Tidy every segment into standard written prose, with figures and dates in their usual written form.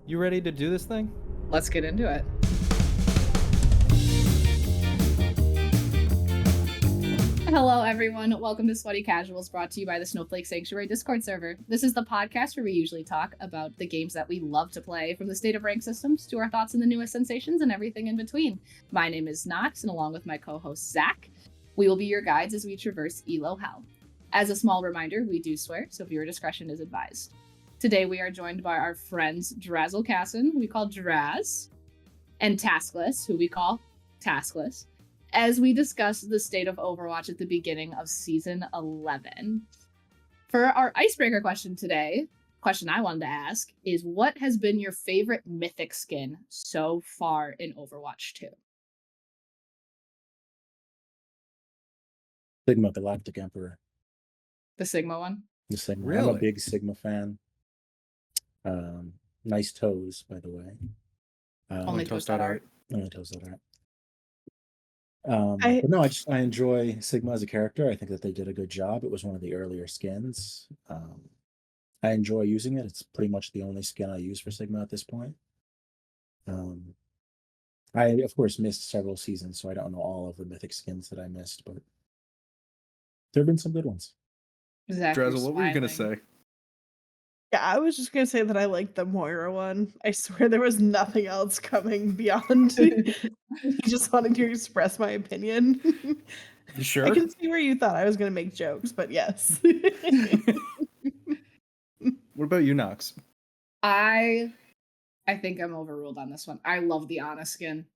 You ready to do this thing? Let's get into it. Hello, everyone. Welcome to Sweaty Casuals, brought to you by the Snowflake Sanctuary Discord server. This is the podcast where we usually talk about the games that we love to play, from the state of ranked systems to our thoughts on the newest sensations and everything in between. My name is Nox, and along with my co-host Zach, we will be your guides as we traverse Elo Hell. As a small reminder, we do swear, so viewer discretion is advised. Today we are joined by our friends Drazil Casson, who we call Draz, and Taskless, who we call Taskless, as we discuss the state of Overwatch at the beginning of Season 11. For our icebreaker question today, question I wanted to ask is, what has been your favorite mythic skin so far in Overwatch 2? Sigma Galactic Emperor. The Sigma one? The Sigma. I'm Really? a big Sigma fan. Nice toes, by the way. Only toast toast out art. Only toes that art. But no, I enjoy Sigma as a character. I think that they did a good job. It was one of the earlier skins. I enjoy using it. It's pretty much the only skin I use for Sigma at this point. I, of course, missed several seasons, so I don't know all of the mythic skins that I missed, but there have been some good ones. Zach, you're Drazzle, what were you going to smiling. say? Yeah, I was just gonna say that I like the Moira one. I swear there was nothing else coming beyond just wanting to express my opinion. You sure? I can see where you thought I was gonna make jokes, but yes. What about you, Nox? I think I'm overruled on this one. I love the Ana skin.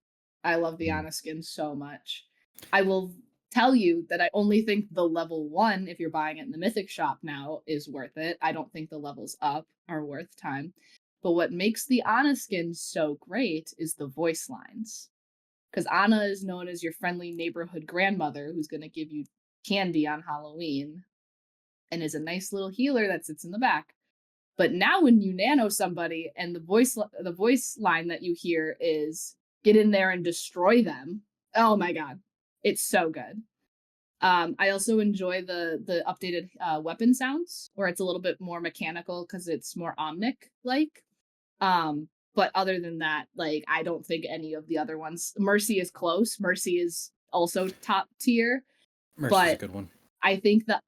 I love the Ana skin so much. I will tell you that I only think the level 1, if you're buying it in the Mythic shop now, is worth it. I don't think the levels up are worth time. But what makes the Ana skin so great is the voice lines. Because Ana is known as your friendly neighborhood grandmother who's going to give you candy on Halloween and is a nice little healer that sits in the back. But now when you nano somebody and the voice line that you hear is, get in there and destroy them. Oh my god. It's so good. I also enjoy the updated weapon sounds, where it's a little bit more mechanical because it's more Omnic-like. But other than that, like, I don't think any of the other ones. Mercy is close. Mercy is also top tier. Mercy's a good one. I think that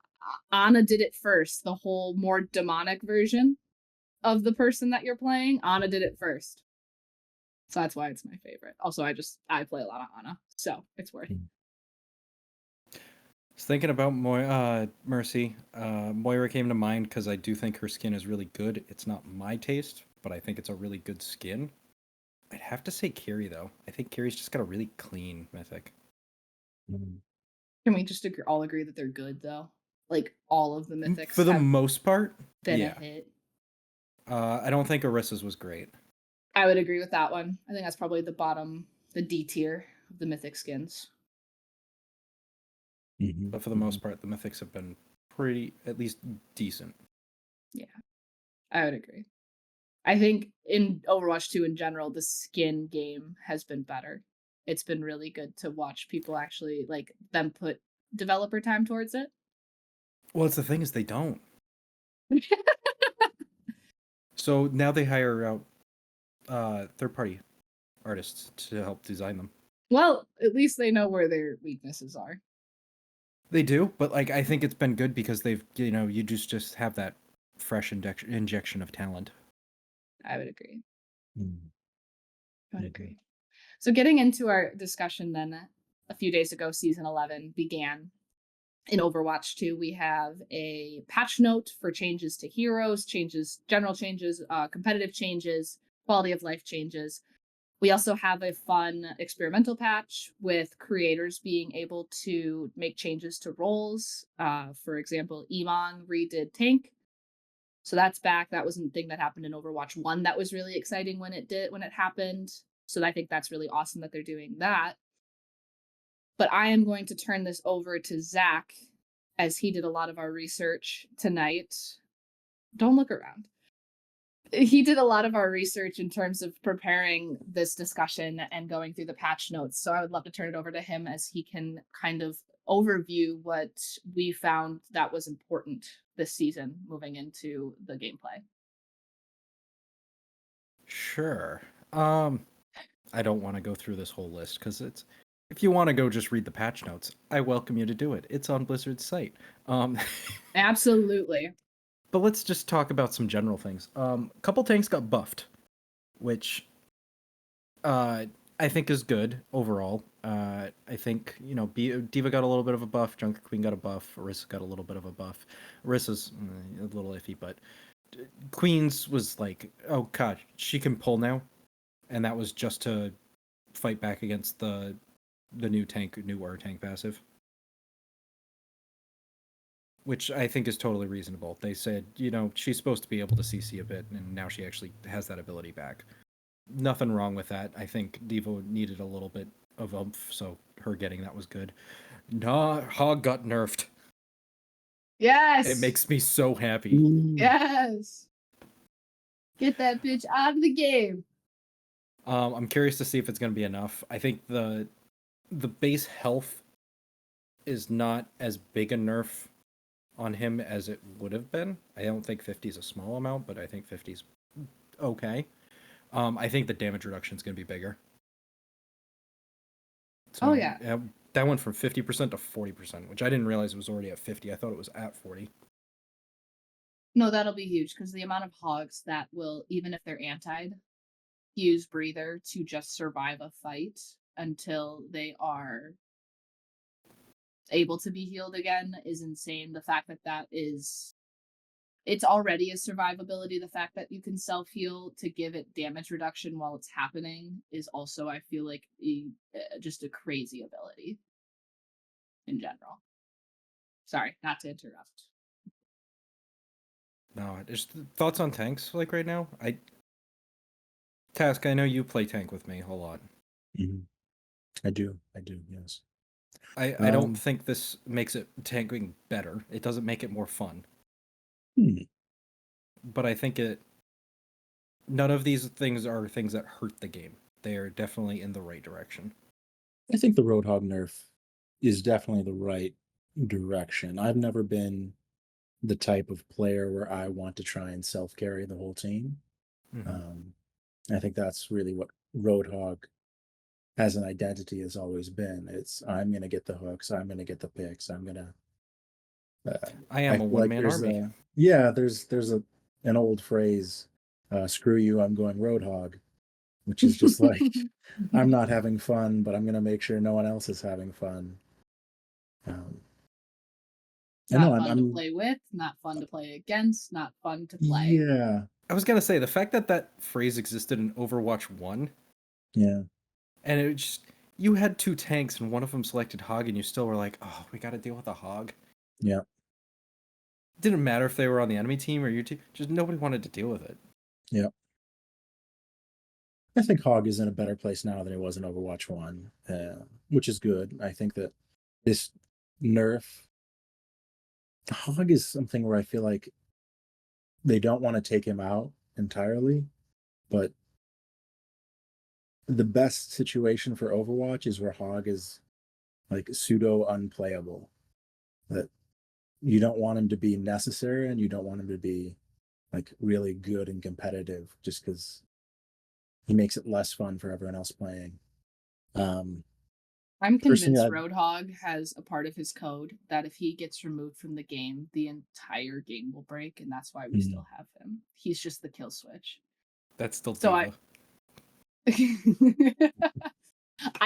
Ana did it first. The whole more demonic version of the person that you're playing, Ana did it first. So that's why it's my favorite. Also, I play a lot of Ana, so it's worth it. I was thinking about Mercy. Moira came to mind because I do think her skin is really good. It's not my taste, but I think it's a really good skin. I'd have to say Carrie, though. I think Carrie's just got a really clean mythic. Can we just all agree that they're good, though? Like, all of the mythics For the most part, been yeah. a hit. I don't think Orissa's was great. I would agree with that one. I think that's probably the bottom, the D tier of the mythic skins. But for the most part, the mythics have been pretty, at least decent. Yeah, I would agree. I think in Overwatch 2 in general, the skin game has been better. It's been really good to watch people actually, like, them put developer time towards it. Well, it's the thing is they don't. So now they hire out third-party artists to help design them. Well, at least they know where their weaknesses are. They do, but like I think it's been good because they've, you just have that fresh injection of talent. I would agree. I would Mhm. agree. So getting into our discussion then, a few days ago, Season 11 began. In Overwatch 2, we have a patch note for changes to heroes, general changes, competitive changes, quality of life changes. We also have a fun experimental patch with creators being able to make changes to roles. For example, Emon redid tank. So that's back. That was a thing that happened in Overwatch 1 that was really exciting when it happened. So I think that's really awesome that they're doing that. But I am going to turn this over to Zach, as he did a lot of our research tonight. Don't look around. He did a lot of our research in terms of preparing this discussion and going through the patch notes. So I would love to turn it over to him as he can kind of overview what we found that was important this season moving into the gameplay. Sure. I don't want to go through this whole list because it's. If you want to go just read the patch notes, I welcome you to do it. It's on Blizzard's site. Absolutely. But let's just talk about some general things. A couple tanks got buffed, which I think is good overall. I think, Diva got a little bit of a buff, Junker Queen got a buff, Orisa got a little bit of a buff. Orisa's a little iffy, but Queen's was like, oh god, she can pull now, and that was just to fight back against the new tank passive, which I think is totally reasonable. They said, she's supposed to be able to CC a bit, and now she actually has that ability back. Nothing wrong with that. I think Devo needed a little bit of oomph, so her getting that was good. Nah, Hog got nerfed. Yes. It makes me so happy. Yes. Get that bitch out of the game. I'm curious to see if it's going to be enough. I think the base health is not as big a nerf on him as it would have been. I don't think 50 is a small amount, but I think 50 is okay. I think the damage reduction is going to be bigger. So, Oh, yeah. That went from 50% to 40%, which I didn't realize it was already at 50. I thought it was at 40. No, that'll be huge because the amount of hogs that will, even if they're antied, use breather to just survive a fight until they are able to be healed again is insane. The fact that it's already a survivability. The fact that you can self-heal to give it damage reduction while it's happening is also, I feel like, just a crazy ability in general. Sorry, not to interrupt. No, just thoughts on tanks like right now. Task, I know you play tank with me a lot. Mm-hmm. I do, yes. I don't think this makes it tanking better. It doesn't make it more fun. But I think none of these things are things that hurt the game. They are definitely in the right direction. I think the Roadhog nerf is definitely the right direction. I've never been the type of player where I want to try and self-carry the whole team. I think that's really what Roadhog as an identity has always been. It's I'm going to get the hooks, I'm going to get the picks, I'm going to I am a one-man army. There's an old phrase, screw you, I'm going Roadhog, which is just like I'm not having fun, but I'm going to make sure no one else is having fun. Not fun to play with, not fun to play against, not fun to play. Yeah. I was going to say, the fact that phrase existed in Overwatch 1. Yeah. And it just, you had two tanks and one of them selected Hog and you still were like, oh, we got to deal with a Hog. Yeah. It didn't matter if they were on the enemy team or your team. Just nobody wanted to deal with it. Yeah. I think Hog is in a better place now than he was in Overwatch 1, which is good. I think that this nerf, Hog is something where I feel like they don't want to take him out entirely, but the best situation for Overwatch is where Hog is like pseudo unplayable. That you don't want him to be necessary and you don't want him to be like really good and competitive just because he makes it less fun for everyone else playing. I'm convinced Roadhog has a part of his code that if he gets removed from the game, the entire game will break, and that's why we still have him. He's just the kill switch. That's still so I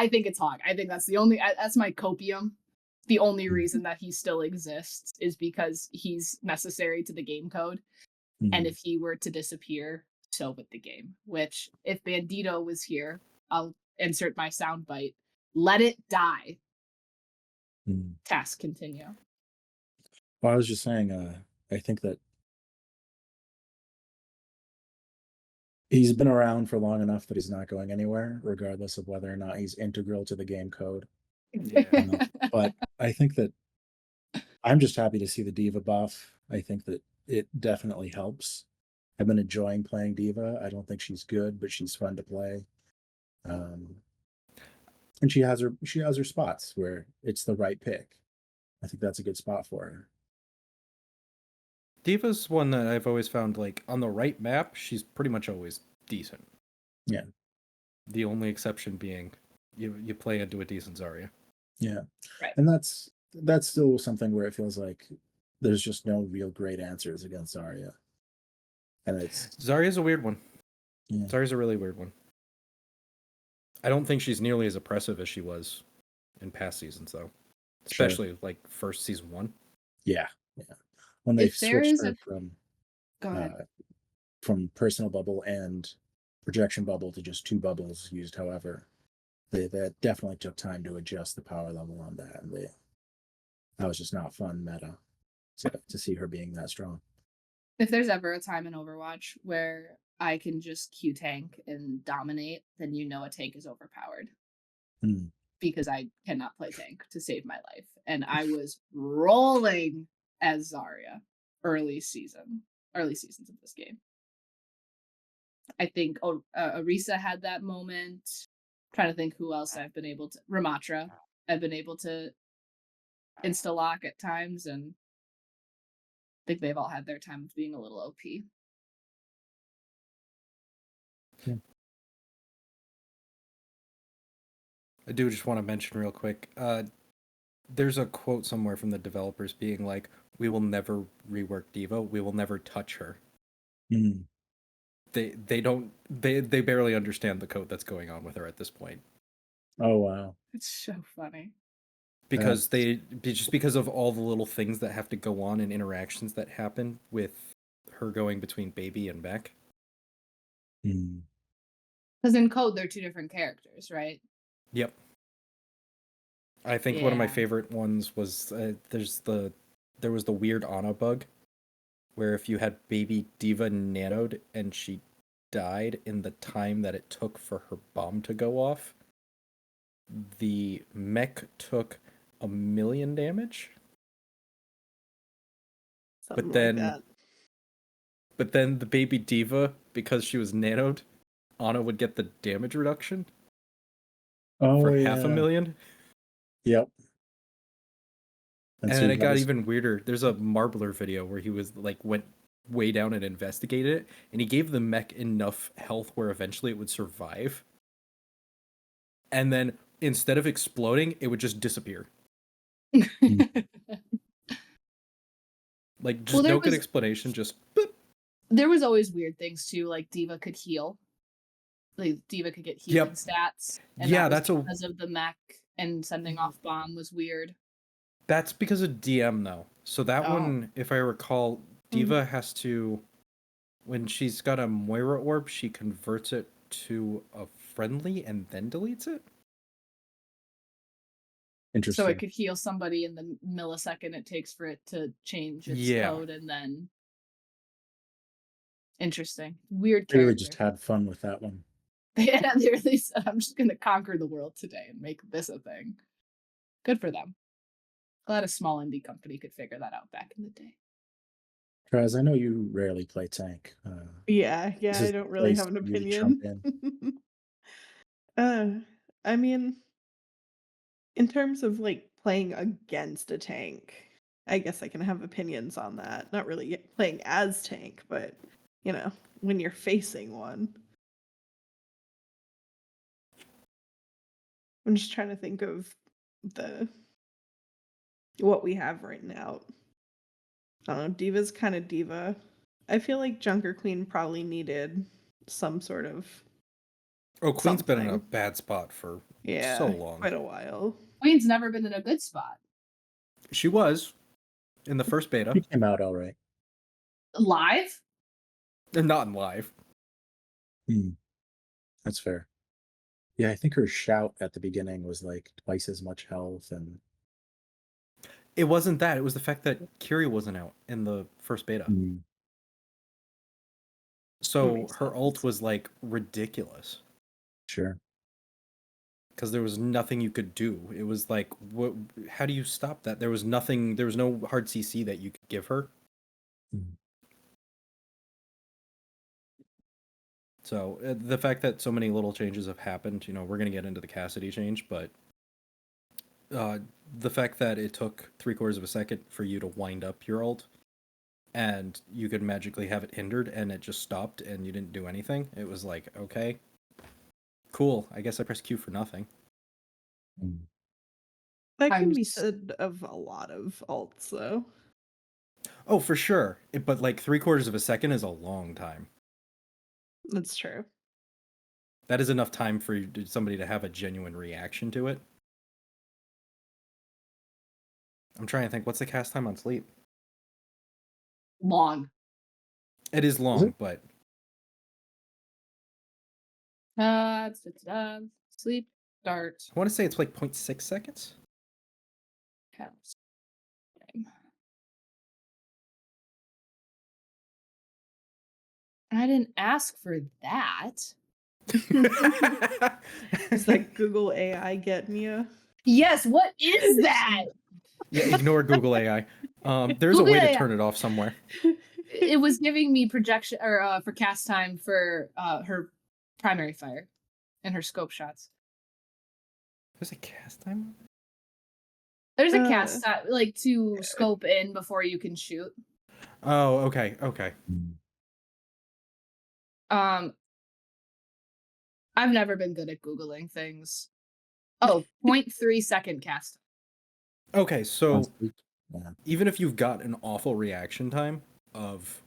think it's Hog. I think that's that's my copium. The only reason that he still exists is because he's necessary to the game code. And if he were to disappear, so would the game. Which, if Bandito was here, I'll insert my soundbite. Let it die. Task continue. Well, I was just saying, I think that he's been around for long enough that he's not going anywhere, regardless of whether or not he's integral to the game code. Yeah. But I think that I'm just happy to see the Diva buff. I think that it definitely helps. I've been enjoying playing Diva. I don't think she's good, but she's fun to play. And she has her spots where it's the right pick. I think that's a good spot for her. Diva's one that I've always found, like, on the right map, she's pretty much always decent. Yeah. The only exception being you play into a decent Zarya. Yeah. Right. And that's still something where it feels like there's just no real great answers against Zarya. And it's Zarya's a weird one. yeah. Zarya's a really weird one. I don't think she's nearly as oppressive as she was in past seasons, though. Especially like first season 1. Yeah. When they If there switched is her a from go ahead. from personal bubble and projection bubble to just 2 bubbles used, however, that definitely took time to adjust the power level on that, and that was just not fun meta to see her being that strong. If there's ever a time in Overwatch where I can just Q tank and dominate, then you know a tank is overpowered. Because I cannot play tank to save my life. And I was rolling as Zarya early seasons of this game. I think Orisa had that moment. I'm trying to think who else I've been able to. Ramatra. I've been able to insta lock at times, and I think they've all had their time of being a little OP. Yeah. I do just want to mention real quick. There's a quote somewhere from the developers being like, "We will never rework D.Va. We will never touch her." They barely understand the code that's going on with her at this point. Oh wow. It's so funny. Because because of all the little things that have to go on and interactions that happen with her going between baby and mech. Because in code they're 2 different characters, right? Yep. I think one of my favorite ones was there was the weird Ana bug, where if you had baby D.Va nanoed and she died in the time that it took for her bomb to go off, the mech took 1 million damage. Something like that. But then the baby D.Va, because she was nanoed, Ana would get the damage reduction for 500,000. Yep. And then it got even weirder. There's a Marbler video where he was like went way down and investigated it, and he gave the mech enough health where eventually it would survive. And then instead of exploding, it would just disappear. Like just no good explanation, just boop. There was always weird things too, like D.Va could heal. Like D.Va could get healing stats. And that's because of the mech, and sending off bomb was weird. That's because of DM though. So that one, if I recall, D.Va has to, when she's got a Moira orb, she converts it to a friendly and then deletes it. Interesting. So it could heal somebody in the millisecond it takes for it to change its code, and then interesting. Weird character. They really just had fun with that one. They really said, I'm just gonna conquer the world today and make this a thing. Good for them. Glad a small indie company could figure that out back in the day. Traz, I know you rarely play tank. Yeah, I don't really have an opinion. I mean, in terms of like playing against a tank, I guess I can have opinions on that. Not really playing as tank, but you know, when you're facing one. I'm just trying to think of what we have right now. I don't know, D.Va's kind of D.Va. I feel like Junker Queen probably needed some sort of Queen's been in a bad spot for so long. Quite a while. Queen's never been in a good spot. She was in the first beta. She came out all right. Live? Not in live. That's fair. Yeah, I think her shout at the beginning was like twice as much health, and it wasn't that. It was the fact that Kiri wasn't out in the first beta. So her ult was like ridiculous. Sure. Because there was nothing you could do. It was like, what? How do you stop that? There was nothing. There was no hard CC that you could give her. So the fact that so many little changes have happened, you know, we're gonna get into the Cassidy change, but the fact that it took 3/4 of a second for you to wind up your ult, and you could magically have it hindered, and it just stopped, and you didn't do anything. It was like, okay, Cool. I guess I pressed Q for nothing. Mm. That can I'm be s- said of a lot of alts, though. Oh, for sure. But like 3/4 of a second is a long time. That's true. That is enough time for somebody to have a genuine reaction to it. I'm trying to think. What's the cast time on sleep? long. It is long, but Sleep, start, I want to say it's like 0.6 seconds. cast. I didn't ask for that. Is that Google AI getting you? Yes, what is that? Yeah, ignore Google AI. There's Google a way to AI. turn it off somewhere. It was giving me projection or for cast time for her primary fire and her scope shots. There's a cast time? There's a cast time like to scope in before you can shoot. Oh, okay. I've never been good at Googling things. Oh, 0.3 second cast. Okay, so Yeah. even if you've got an awful reaction time of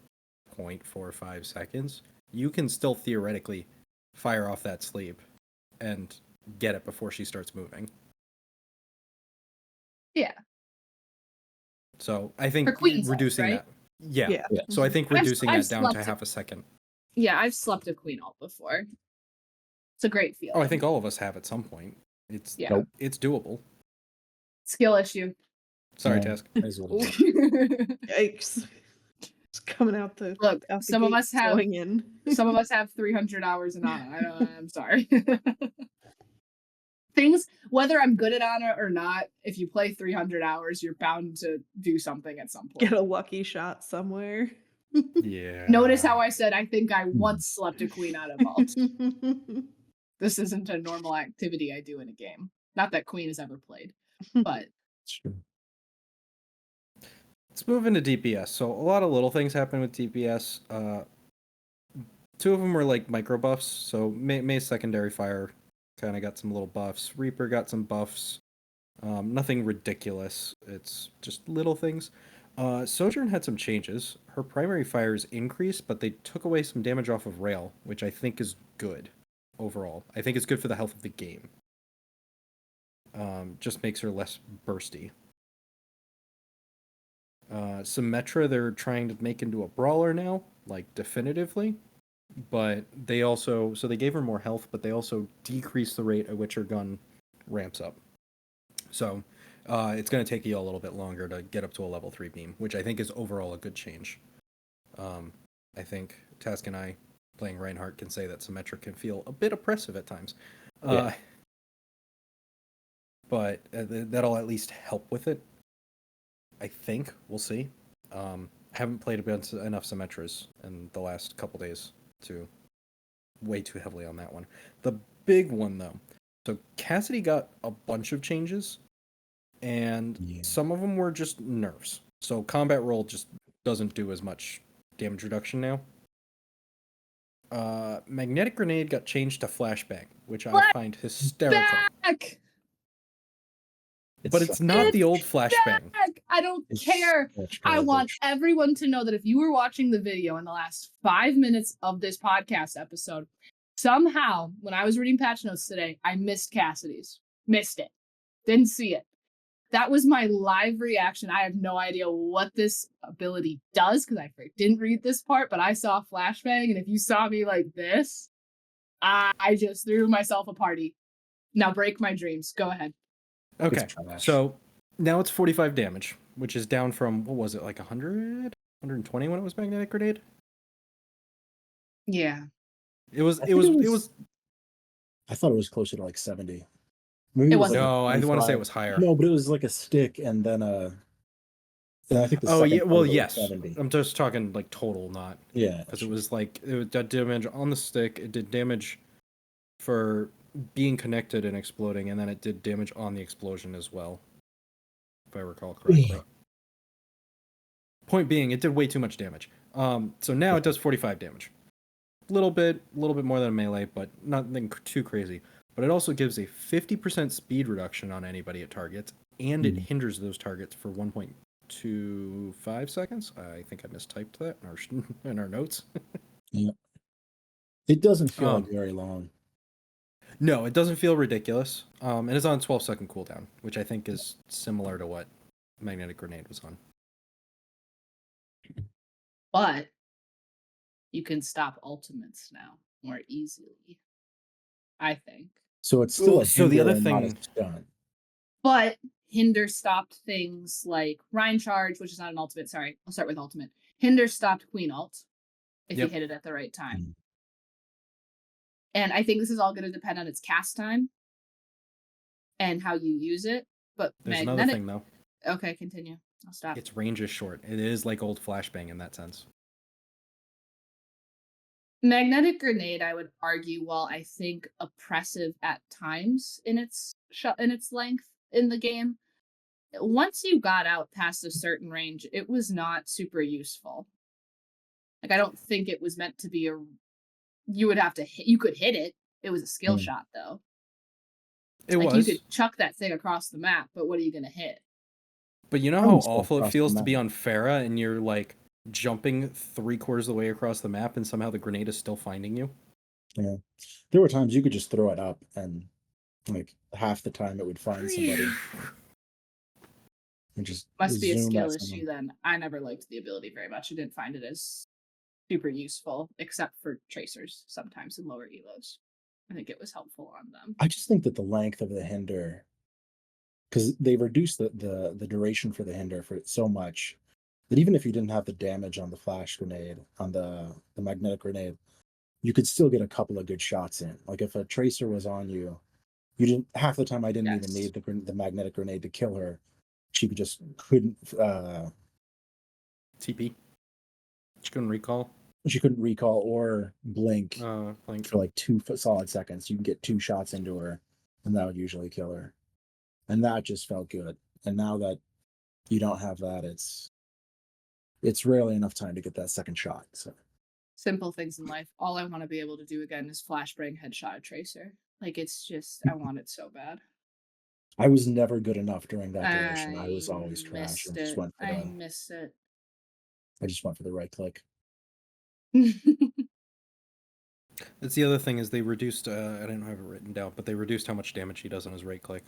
0.45 seconds, you can still theoretically fire off that sleep and get it before she starts moving. Yeah. So I think For queen reducing size, right? that. Yeah. Yeah. So I think I've reducing that down to slept half a second. Yeah, I've slept a queen alt before. It's a great feeling. Oh, I think all of us have at some point. It's Yeah. it's doable. Skill issue. Sorry, Yeah, Task. that is what it is. Yikes. It's coming out the Look, out the some of gate us have swinging. some of us have 300 hours in Ana. I'm sorry. Things, whether I'm good at Ana or not, if you play 300 hours, you're bound to do something at some point. Get a lucky shot somewhere. Yeah. Notice how I said I think I once slept a queen out of vault. This isn't a normal activity I do in a game. Not that queen has ever played, but Sure. Let's move into DPS. So a lot of little things happen with DPS. Two of them were like micro buffs. So May's secondary fire kind of got some little buffs. Reaper got some buffs. Nothing ridiculous. It's just little things. Sojourn had some changes. Her primary fires increased, but they took away some damage off of rail, which I think is good overall. I think it's good for the health of the game. Just makes her less bursty. Symmetra they're trying to make into a brawler now, like definitively. But they gave her more health, but they also decreased the rate at which her gun ramps up. So it's going to take you a little bit longer to get up to a level 3 beam, which I think is overall a good change. I think Task and I, playing Reinhardt, can say that Symmetra can feel a bit oppressive at times. Yeah. But that'll at least help with it. I think. We'll see. Haven't played enough Symmetras in the last couple days to weigh too heavily on that one. The big one, though. So Cassidy got a bunch of changes, and some of them were just nerfs. So combat roll just doesn't do as much damage reduction now. Magnetic Grenade got changed to Flashbang, which I find hysterical. back! But it's not the old Flashbang. Back! I don't care. I want everyone to know that if you were watching the video in the last 5 minutes of this podcast episode, somehow, when I was reading patch notes today, I missed Cassidy's. Missed it. Didn't see it. That was my live reaction. I have no idea what this ability does because I didn't read this part, but I saw Flashbang, and if you saw me like this, I just threw myself a party. Now break my dreams. Go ahead. Okay, so now it's 45 damage, which is down from, what was it, like 100? 120 when it was Magnetic Grenade? Yeah. It was. I thought it was closer to like 70. Maybe It was wasn't. like No, I want to say it 25. was higher. No, but it was like a stick, and then I think the Oh second yeah, part well of it was yes. 70. I'm just talking like total, not Yeah, because it was like it did damage on the stick. It did damage for being connected and exploding, and then it did damage on the explosion as well, if I recall correctly. Point being, it did way too much damage. So now it does 45 damage. little bit more than a melee, but nothing too crazy. But it also gives a 50% speed reduction on anybody it targets, and it hinders those targets for 1.25 seconds. I think I mistyped that in our in our notes. Yeah. It doesn't feel Um, like very long. No, it doesn't feel ridiculous. And it's on 12-second cooldown, which I think is similar to what Magnetic Grenade was on. But you can stop ultimates now more easily, I think. So it's still Well, a so the hinder other and not a thing- stun. But Hinder stopped things like Rhine Charge, which is not an ultimate. Sorry, I'll start with ultimate. Hinder stopped Queen Ult if you Yep. hit it at the right time. Mm. And I think this is all going to depend on its cast time and how you use it. But There's another thing, though. Okay, continue. I'll stop. Its range is short. It is like old flashbang in that sense. Magnetic Grenade, I would argue, while I think oppressive at times in its length in the game, once you got out past a certain range, it was not super useful. Like, I don't think it was meant to be a. You would have to hit. You could hit it. It was a skill shot, though. It Like, was. you could chuck that thing across the map, but what are you gonna hit? But you know I how would still awful it cross feels the to be map. on Farah and you're like jumping 3/4 of the way across the map and somehow the grenade is still finding you? Yeah. There were times you could just throw it up and like half the time it would find somebody and just Must be a zoom skill at issue someone. then. I never liked the ability very much. I didn't find it as super useful, except for tracers sometimes in lower elos. I think it was helpful on them. I just think that the length of the hinder, because they reduced the duration for the hinder for so much that even if you didn't have the damage on the flash grenade, on the magnetic grenade, you could still get a couple of good shots in. Like if a tracer was on you, you didn't half the time I didn't even Yes. need the magnetic grenade to kill her. She couldn't TP. She couldn't recall. she couldn't recall or blink Like for like 2 solid seconds. You can get 2 shots into her, and that would usually kill her. And that just felt good. And now that you don't have that, it's rarely enough time to get that second shot. So Simple things in life. All I want to be able to do again is flashbang headshot a tracer. Like, it's just, I want it so bad. I was never good enough during that duration. I was I always trash. missed it. I miss it. I just went for the right click. that's the other thing is they reduced. I didn't have it written down, but they reduced how much damage he does on his right click,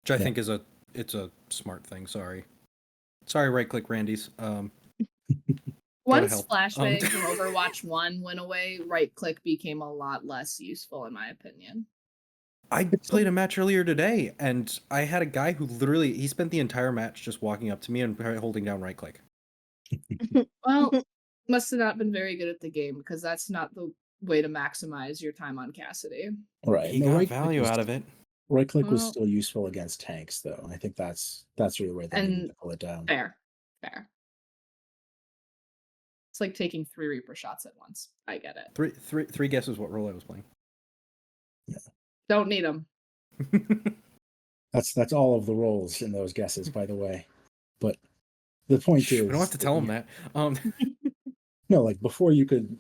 which I think is it's a smart thing. Sorry, right click, Randy's. Once help. flashbang from Overwatch 1 went away, right click became a lot less useful, in my opinion. I played a match earlier today, and I had a guy who literally he spent the entire match just walking up to me and holding down right click. Well, must have not been very good at the game, because that's not the way to maximize your time on Cassidy. Right. He No, got right value click out of it. Right click was Well- still useful against tanks, though. I think that's really where they needed to pull it down. Fair. It's like taking 3 Reaper shots at once. I get it. Three guesses what role I was playing. Don't need them. That's all of the roles in those guesses, by the way. But the point is, we don't have to tell him that. No, like before you could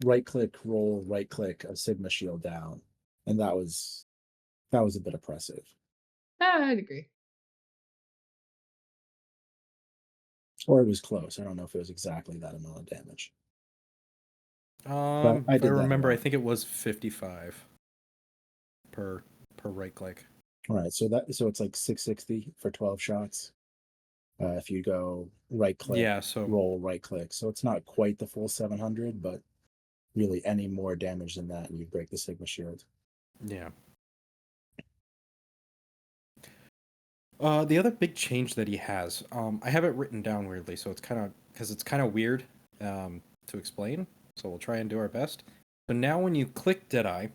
right click, roll, right click a Sigma shield down, and that was a bit oppressive. I'd agree. Or it was close. I don't know if it was exactly that amount of damage. If I did that a remember, I lot. think it was 55 per right click. All right, so it's like 660 for 12 shots. If you go right click, Yeah, so roll, right click. So it's not quite the full 700, but really any more damage than that and you break the Sigma shield. yeah. The other big change that he has, I have it written down weirdly, so it's kind of weird to explain. So we'll try and do our best. So now when you click Deadeye,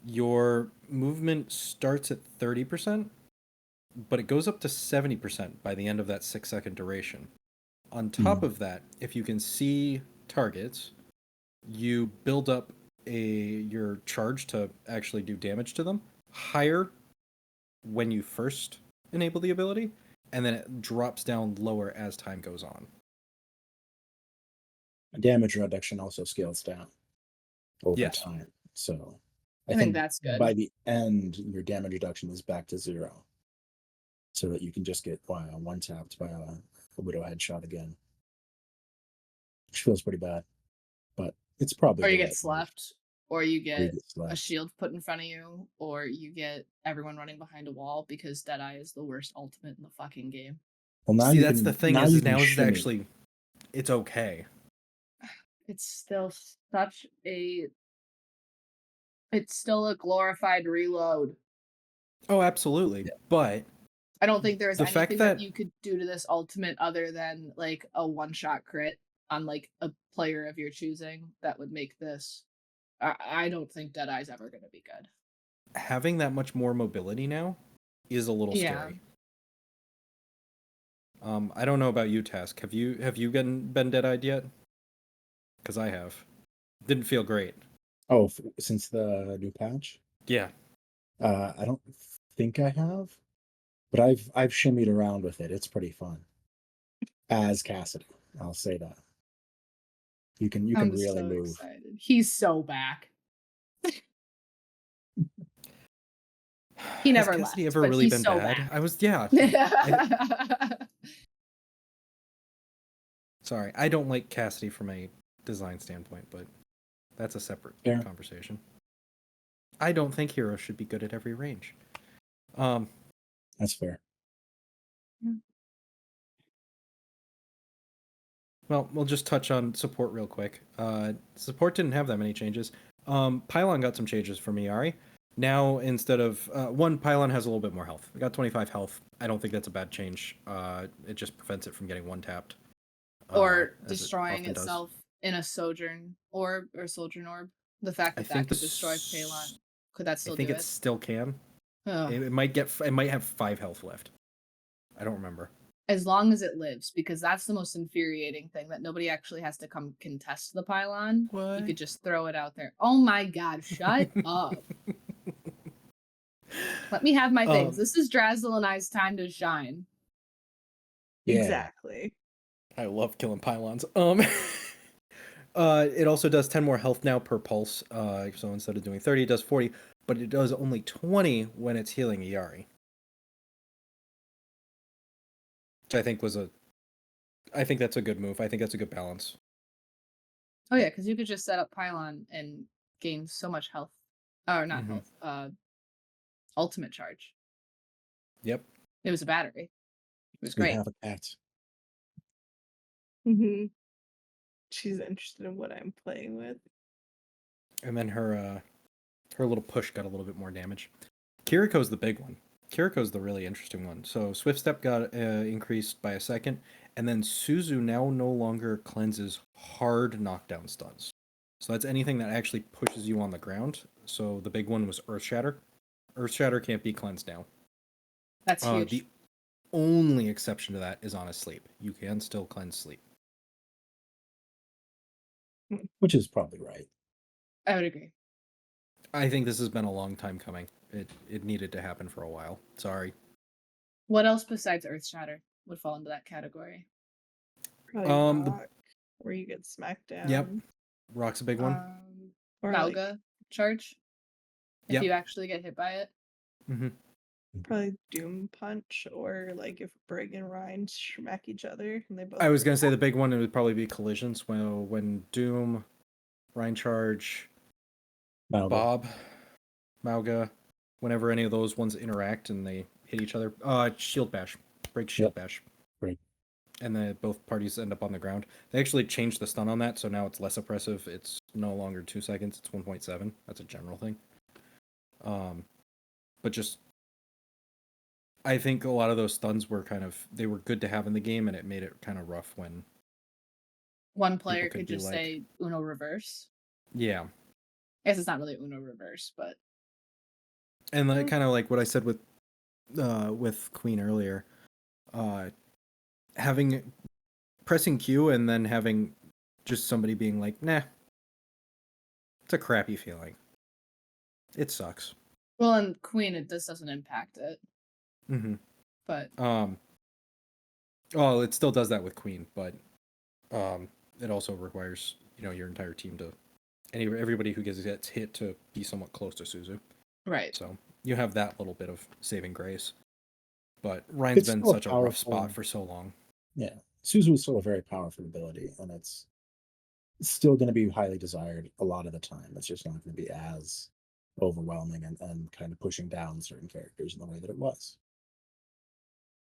your movement starts at 30%, but it goes up to 70% by the end of that 6-second duration. On top of that, if you can see targets, you build up your charge to actually do damage to them higher when you first enable the ability, and then it drops down lower as time goes on. Damage reduction also scales down. over Yes. time. So I think that's good. by the end, your damage reduction is back to 0. So that you can just get one tapped by a Widow headshot again. Which feels pretty bad. But it's probably Or the you right get move. slept, or you get a slept. shield put in front of you, or you get everyone running behind a wall because Deadeye is the worst ultimate in the fucking game. Well, now See, you that's can, the thing now is you can now is shimmy. actually it's okay. It's still such a it's still a glorified reload. Oh, absolutely. But I don't think there's the fact anything that that you could do to this ultimate other than like a one-shot crit on like a player of your choosing that would make this. I don't think Deadeye's ever going to be good. having that much more mobility now is a little Yeah. scary. I don't know about you, Task. Have you been dead-eyed yet? Because I have. Didn't feel great. Oh, since the new patch? Yeah. I don't think I have, but I've shimmied around with it. It's pretty fun. As Cassidy, I'll say that. You can I'm really so move. excited. He's so back. He never Has left, Cassidy ever but really he's been so bad? back. I was yeah. Sorry, I don't like Cassidy from a design standpoint, but that's a separate Yeah. conversation. I don't think heroes should be good at every range. That's fair. Well, we'll just touch on support real quick. Support didn't have that many changes. Pylon got some changes for Miari. Now, instead of one, Pylon has a little bit more health. It got 25 health. I don't think that's a bad change. It just prevents it from getting one tapped. Or as it destroying often does. itself in a sojourn orb or sojourn orb. The fact I that think could destroy Pylon. Could that still I think do it it? still can. Ugh. It might have 5 health left. I don't remember. As long as it lives, because that's the most infuriating thing, that nobody actually has to come contest the pylon. What? You could just throw it out there. Oh my god, shut up. Let me have my things. This is Drazil and I's time to shine. Yeah. Exactly. I love killing pylons. It also does 10 more health now per pulse. So instead of doing 30, it does 40, but it does only 20 when it's healing Iari. Which I think that's a good move. I think that's a good balance. Oh yeah, because you could just set up pylon and gain so much health. Or not health. Ultimate charge. Yep. It was a battery. It was We great. have a cat. Mm-hmm. She's interested in what I'm playing with. And then her little push got a little bit more damage. Kiriko's the big one. Kiriko's the really interesting one. So Swift Step got increased by a second, and then Suzu now no longer cleanses hard knockdown stuns. So that's anything that actually pushes you on the ground. So the big one was Earth Shatter. Earth Shatter can't be cleansed now. That's huge. The only exception to that is on a sleep. You can still cleanse sleep. Which is probably right. I would agree. I think this has been a long time coming. It needed to happen for a while. Sorry. What else besides Earth Shatter would fall into that category? Probably rock, where you get smacked down. Yep. Rock's a big one. Or Malga charge. If Yep. you actually get hit by it. Mm-hmm. Probably Doom Punch, or like if Brig and Ryan smack each other and they both. I was gonna say the big one would probably be collisions. When Doom, Rhine Charge, Malga. Bob, Mauga, whenever any of those ones interact and they hit each other, Shield Bash, break Shield Bash, Right. and then both parties end up on the ground. They actually changed the stun on that, so now it's less oppressive. It's no longer 2 seconds; it's 1.7. That's a general thing. But just I think a lot of those stuns were they were good to have in the game, and it made it kind of rough when one player could could be just like- say Uno reverse. yeah. I guess it's not really Uno reverse, but And like, kind of like what I said with Queen earlier, having pressing Q and then having just somebody being like, nah, it's a crappy feeling. It sucks. well, in Queen this doesn't impact it. Mm-hmm. But it still does that with Queen, but it also requires your entire team to everybody who gets hit to be somewhat close to Suzu. Right. So you have that little bit of saving grace. But Ryan's It's been still such a rough powerful. spot for so long. Yeah, Suzu is still a very powerful ability, and it's still going to be highly desired a lot of the time. It's just not going to be as overwhelming and kind of pushing down certain characters in the way that it was.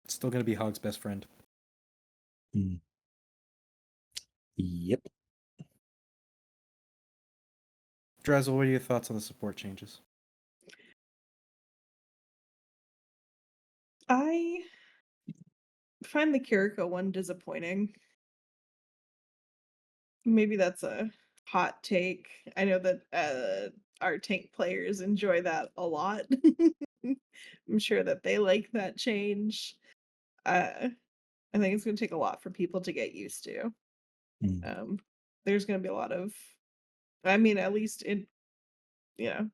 It's still going to be Hog's best friend. Mm. Yep. Drazil, what are your thoughts on the support changes? I find the Kiriko one disappointing. Maybe that's a hot take. I know that our tank players enjoy that a lot. I'm sure that they like that change. I think it's going to take a lot for people to get used to. Mm. There's going to be a lot of, I mean, at least in, you know,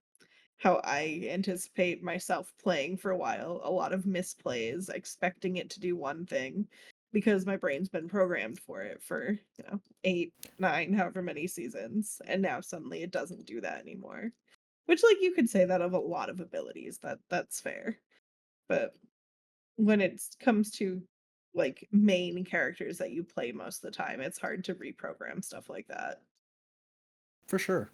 how I anticipate myself playing for a while, a lot of misplays, expecting it to do one thing because my brain's been programmed for it for, 8, 9, however many seasons, and now suddenly it doesn't do that anymore. Which, like, you could say that of a lot of abilities, that's fair. But when it comes to like main characters that you play most of the time, it's hard to reprogram stuff like that. For sure.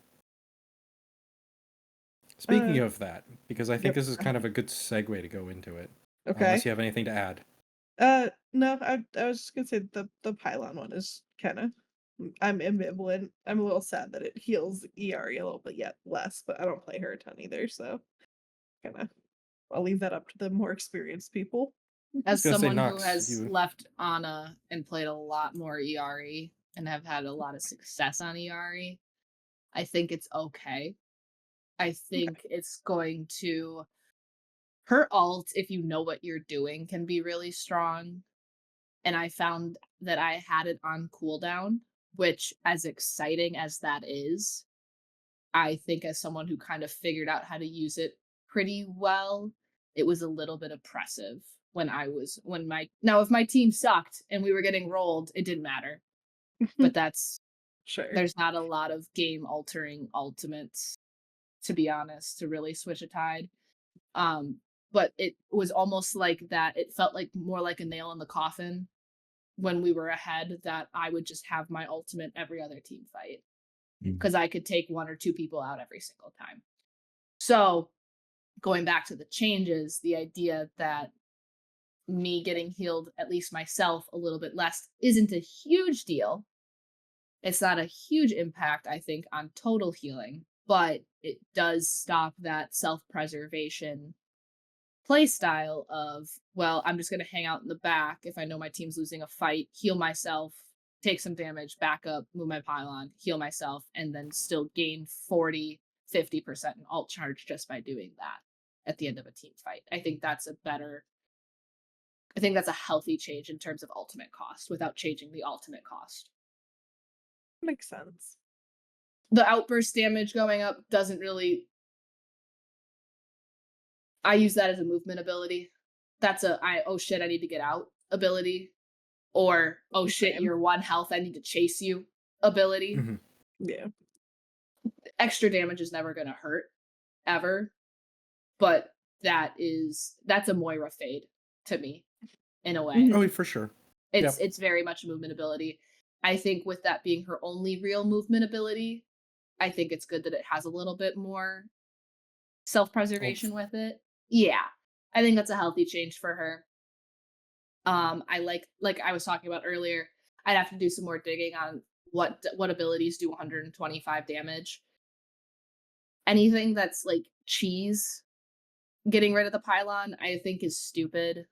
Speaking Uh, of that, because I think yep. this is kind of a good segue to go into it. Okay. Unless you have anything to add. No, I was just gonna say the pylon one is kind of. I'm ambivalent. I'm a little sad that it heals ERE a little bit yet less, but I don't play her a ton either, so kind of. I'll leave that up to the more experienced people. As Gonna say, someone who Nox, has you- left Ana and played a lot more ERE and have had a lot of success on ERE, I think it's okay. I think it's going to. Her ult, if you know what you're doing, can be really strong. And I found that I had it on cooldown, which, as exciting as that is, I think as someone who kind of figured out how to use it pretty well, it was a little bit oppressive if my team sucked and we were getting rolled, it didn't matter. But Sure. there's not a lot of game altering ultimates, to be honest, to really switch a tide. But it was almost like that. It felt like more like a nail in the coffin when we were ahead, that I would just have my ultimate every other team fight because I could take 1 or 2 people out every single time. So going back to the changes, the idea that me getting healed, at least myself, a little bit less isn't a huge deal. It's not a huge impact, I think, on total healing, but it does stop that self-preservation play style of, well, I'm just going to hang out in the back if I know my team's losing a fight, heal myself, take some damage, back up, move my pylon, heal myself, and then still gain 40, 50% in alt charge just by doing that at the end of a team fight. I think that's a healthy change in terms of ultimate cost without changing the ultimate cost. Makes sense. The outburst damage going up doesn't really. I use that as a movement ability. That's oh shit, I need to get out ability. Or, oh shit, Same. you're 1 health, I need to chase you ability. Mm-hmm. Yeah. Extra damage is never going to hurt, ever. But that's a Moira fade to me, in a way. Oh, for sure. It's very much a movement ability. I think with that being her only real movement ability, I think it's good that it has a little bit more self-preservation with it. Yeah. I think that's a healthy change for her. I like I was talking about earlier, I'd have to do some more digging on what abilities do 125 damage. Anything that's like cheese getting rid of the pylon, I think is stupid.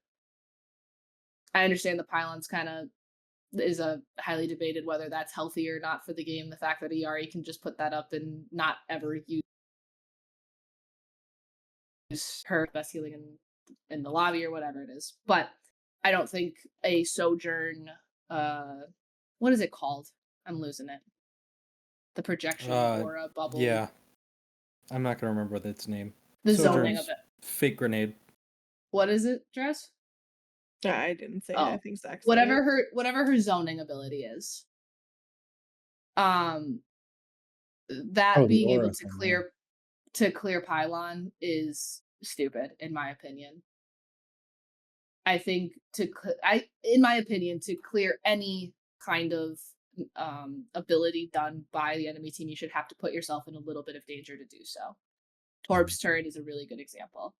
I understand the pylon's kind of is a highly debated whether that's healthy or not for the game. The fact that ERE can just put that up and not ever use her best healing in the lobby or whatever it is. But I don't think a sojourn, what is it called? I'm losing it. The projection aura bubble. Yeah. I'm not going to remember its name. The zoning of it. Fake grenade. What is it, Dress? I didn't say it. I think Zach said whatever it. her zoning ability is. that Oh, the being able aura to thing, yeah. clear pylon is stupid in my opinion. I think in my opinion, to clear any kind of ability done by the enemy team, you should have to put yourself in a little bit of danger to do so. Torb's turret is a really good example.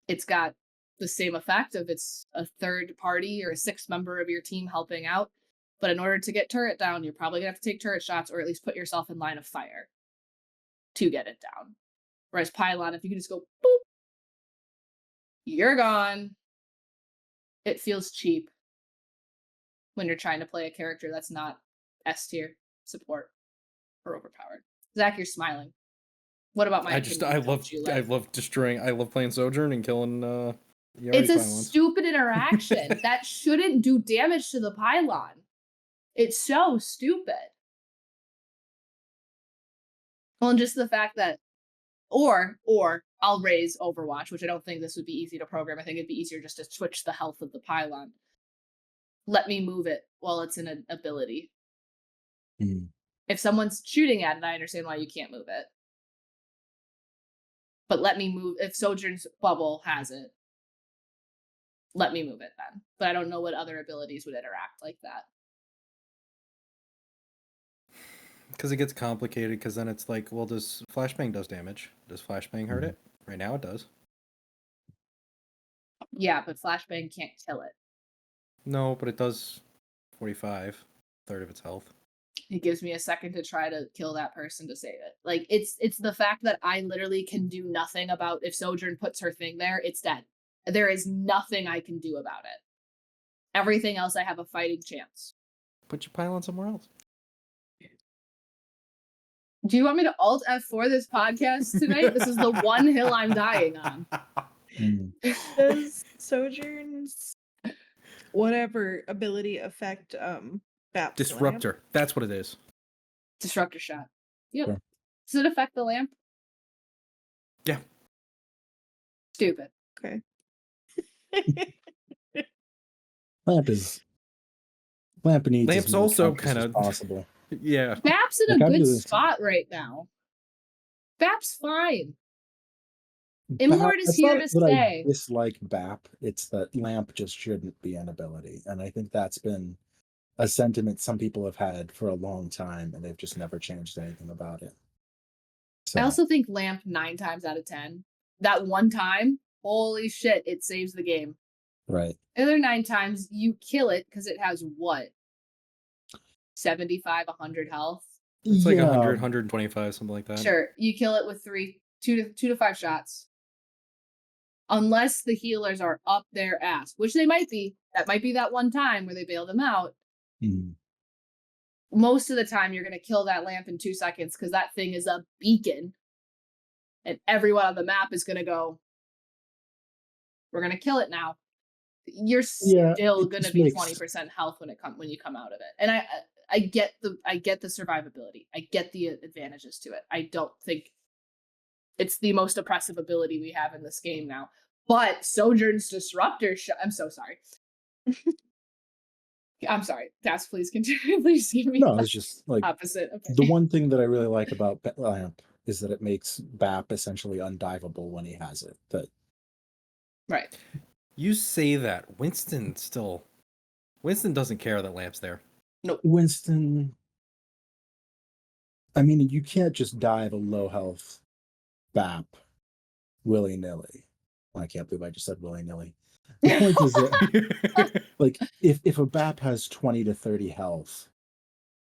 It's got the same effect of it's a third party or a sixth member of your team helping out. But in order to get turret down, you're probably gonna have to take turret shots or at least put yourself in line of fire to get it down. Whereas pylon, if you can just go boop, you're gone. It feels cheap when you're trying to play a character that's not S tier support or overpowered. Zach, you're smiling. What about my opinion? I love destroying. I love playing Sojourn and killing It's Yari a pylons. stupid interaction that shouldn't do damage to the pylon. It's so stupid. Well, and just the fact that, or I'll raise Overwatch, which I don't think this would be easy to program. I think it'd be easier just to switch the health of the pylon. Let me move it while it's in an ability. Mm. If someone's shooting at it, I understand why you can't move it. But let me move, if Sojourn's bubble has it, let me move it then. But I don't know what other abilities would interact like that. Because it gets complicated, because then it's like, well, does Flashbang does damage? Does Flashbang hurt it? Right now it does. Yeah, but Flashbang can't kill it. No, but it does 45, third of its health. It gives me a second to try to kill that person to save it. Like, it's the fact that I literally can do nothing about if Sojourn puts her thing there, it's dead. There is nothing I can do about it. Everything else I have a fighting chance. Put your pylon somewhere else. Do you want me to alt F4 this podcast tonight? This is the one hill I'm dying on. Mm. Does Sojourn's whatever ability affect Bap's Disruptor. lamp? That's what it is. Disruptor shot. Yep. Sure. Does it affect the lamp? Yeah. Stupid. Okay. Lamp needs Lamp's as many also counters as kinda- possible. Yeah. Bap's in Like, a I'm good doing- spot right now. Bap's fine. Bap- Immort is it's here not to that stay. I dislike BAP. It's that Lamp just shouldn't be an ability, and I think that's been a sentiment some people have had for a long time, and they've just never changed anything about it. So, I also think Lamp 9 times out of 10. That one time, holy shit, it saves the game. right. The other 9 times, you kill it because it has what? 75, 100 health? It's like yeah, 100, 125, something like that. Sure, you kill it with 2 to 5 shots. Unless the healers are up their ass, which they might be. That might be that one time where they bail them out. Mhm. Most of the time, you're going to kill that lamp in 2 seconds because that thing is a beacon. And everyone on the map is going to go, we're going to kill it now. You're Yeah, still it going to just be makes- 20% health when you come out of it. And I get the survivability. I get the advantages to it. I don't think it's the most oppressive ability we have in this game now. But Sojourn's Disruptor I'm so sorry. I'm sorry. Task, please continue. Please give me No, the it's just like opposite. Okay. the one thing that I really like about Lamp is that it makes BAP essentially undivable when he has it. That Right. You say that. Winston doesn't care that Lamp's there. Winston, I mean, you can't just dive a low health BAP willy nilly. Well, I can't believe I just said willy nilly. The point is that, like, if a BAP has 20 to 30 health,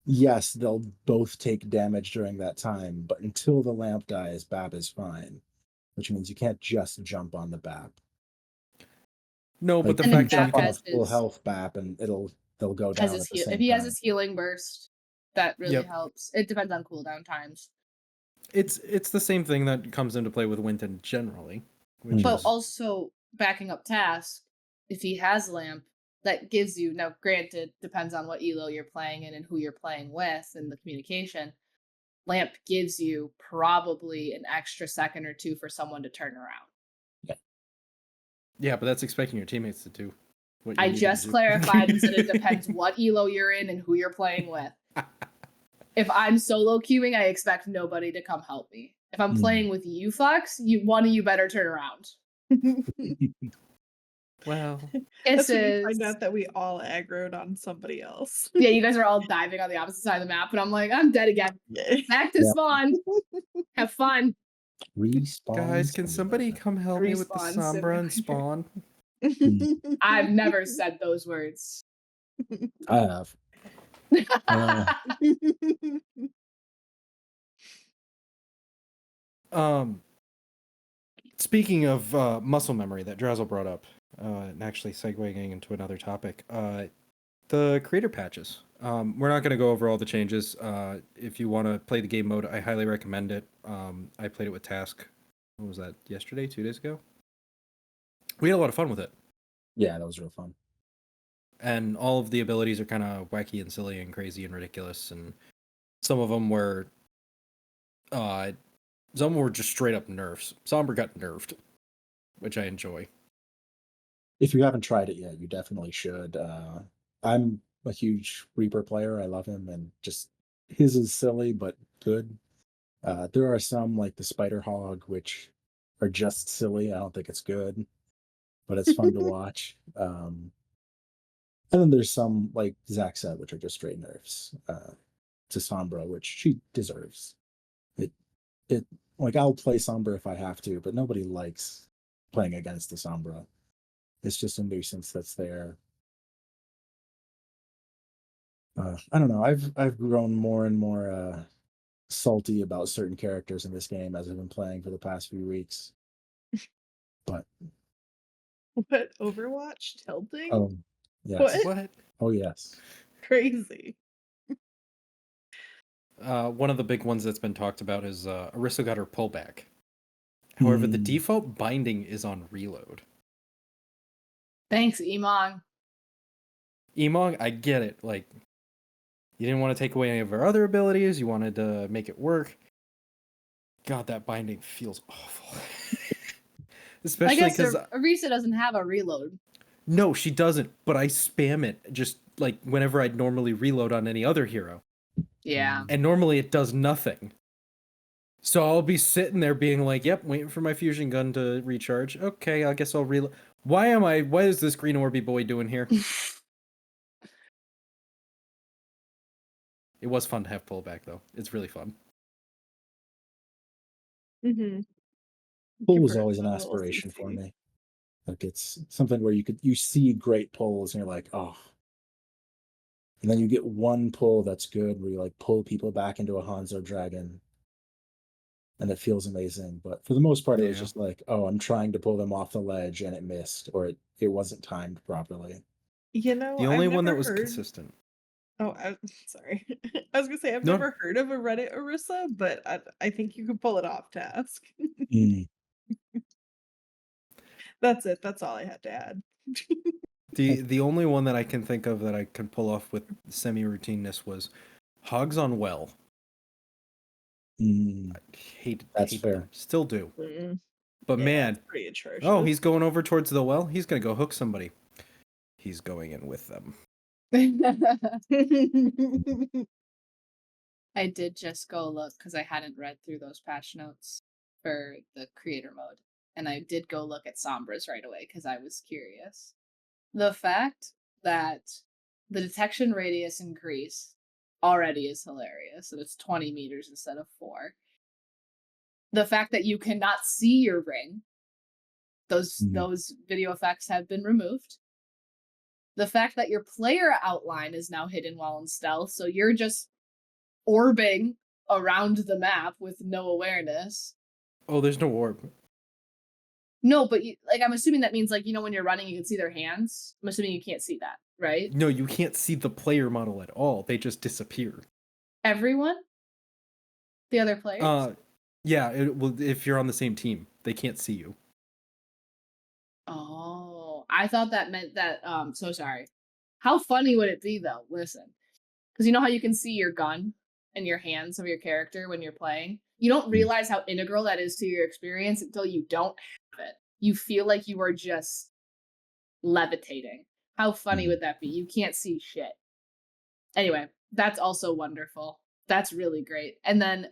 yes, they'll both take damage during that time, but until the lamp dies, BAP is fine, which means you can't just jump on the BAP. No, but Like, the And you then can fact jump that on a has full his- health BAP and they'll go Has down his at the same if he has time. his healing burst, that really Yep. helps. It depends on cooldown times. it's the same thing that comes into play with Winton generally, which Mhm. But is also backing up Task, if he has Lamp, that gives you, now granted, depends on what elo you're playing in and who you're playing with and the communication. Lamp gives you probably an extra second or two for someone to turn around. yeah, but that's expecting your teammates to do. What you I need them just to do. clarified and said it depends what elo you're in and who you're playing with. If I'm solo queuing, I expect nobody to come help me. If I'm playing with you, Fox, one of you better turn around. Well, That's when you find Kisses. out that we all aggroed on somebody else. Yeah, you guys are all diving on the opposite side of the map, and I'm like, I'm dead again. Back to Yeah. spawn. Have fun. Respawn. guys, can somebody come help me with the Respawn Sombra and simulator. spawn? I've never said those words. I have. Speaking of muscle memory that Drazil brought up, and actually segueing into another topic, the creator patches. We're not going to go over all the changes. If you want to play the game mode, I highly recommend it. I played it with Task. What was that? Yesterday? 2 days ago? We had a lot of fun with it. Yeah, that was real fun. And all of the abilities are kind of wacky and silly and crazy and ridiculous. And some of them were just straight up nerfs. Sombra got nerfed, which I enjoy. If you haven't tried it yet, you definitely should. I'm a huge Reaper player. I love him, and just his is silly but good. There are some like the Spider Hog, which are just silly. I don't think it's good, but it's fun to watch. And then there's some like Zach said, which are just straight nerfs to Sombra, which she deserves. It like I'll play Sombra if I have to, but nobody likes playing against the Sombra. It's just a nuisance that's there. I don't know. I've grown more and more salty about certain characters in this game as I've been playing for the past few weeks. But What, Overwatch tilting? oh yes, What? oh yes. Crazy. One of the big ones that's been talked about is Orisa got her pullback. However, the default binding is on reload. Thanks, Emong. Emong, I get it. Like, you didn't want to take away any of her other abilities. You wanted to make it work. God, that binding feels awful. Especially I guess because Orisa doesn't have a reload. no, she doesn't. But I spam it just like whenever I'd normally reload on any other hero, Yeah. and normally it does nothing. So I'll be sitting there being like, "Yep, waiting for my fusion gun to recharge. Okay, I guess I'll reload." Why is this green Orby boy doing here? It was fun to have pullback though. It's really fun. Mm-hmm. Pull was always an aspiration for me. Like it's something where you see great pulls and you're like, oh. And then you get one pull that's good where you like pull people back into a Hanzo Dragon. And it feels amazing. But for the most part, it was just like, oh, I'm trying to pull them off the ledge and it missed, or it wasn't timed properly. You know, The only I've one that never was heard... consistent. Oh, sorry. I was gonna say I've never heard of a Reddit Orisa, but I think you could pull it off, Task. That's it. That's all I had to add. The only one that I can think of that I can pull off with semi-routineness was Hogs on Well. I hate fair. them. Still do. But Yeah, man, it's pretty atrocious. oh, he's going over towards the well. He's gonna go hook somebody. He's going in with them. I did just go look because I hadn't read through those patch notes for the creator mode. And I did go look at Sombra's right away because I was curious. The fact that the detection radius increase already is hilarious. And it's 20 meters instead of 4. The fact that you cannot see your ring, those video effects have been removed. The fact that your player outline is now hidden while in stealth, so you're just orbing around the map with no awareness. Oh, there's no orb. No, but I'm assuming that means when you're running, you can see their hands. I'm assuming you can't see that, right? No, you can't see the player model at all. They just disappear. Everyone? The other players? Yeah. If you're on the same team, they can't see you. Oh, I thought that meant that. So sorry. How funny would it be though? Listen, because you know how you can see your gun and your hands of your character when you're playing. You don't realize how integral that is to your experience until you don't have it. You feel like you are just levitating. How funny would that be? You can't see shit. Anyway, that's also wonderful. That's really great. And then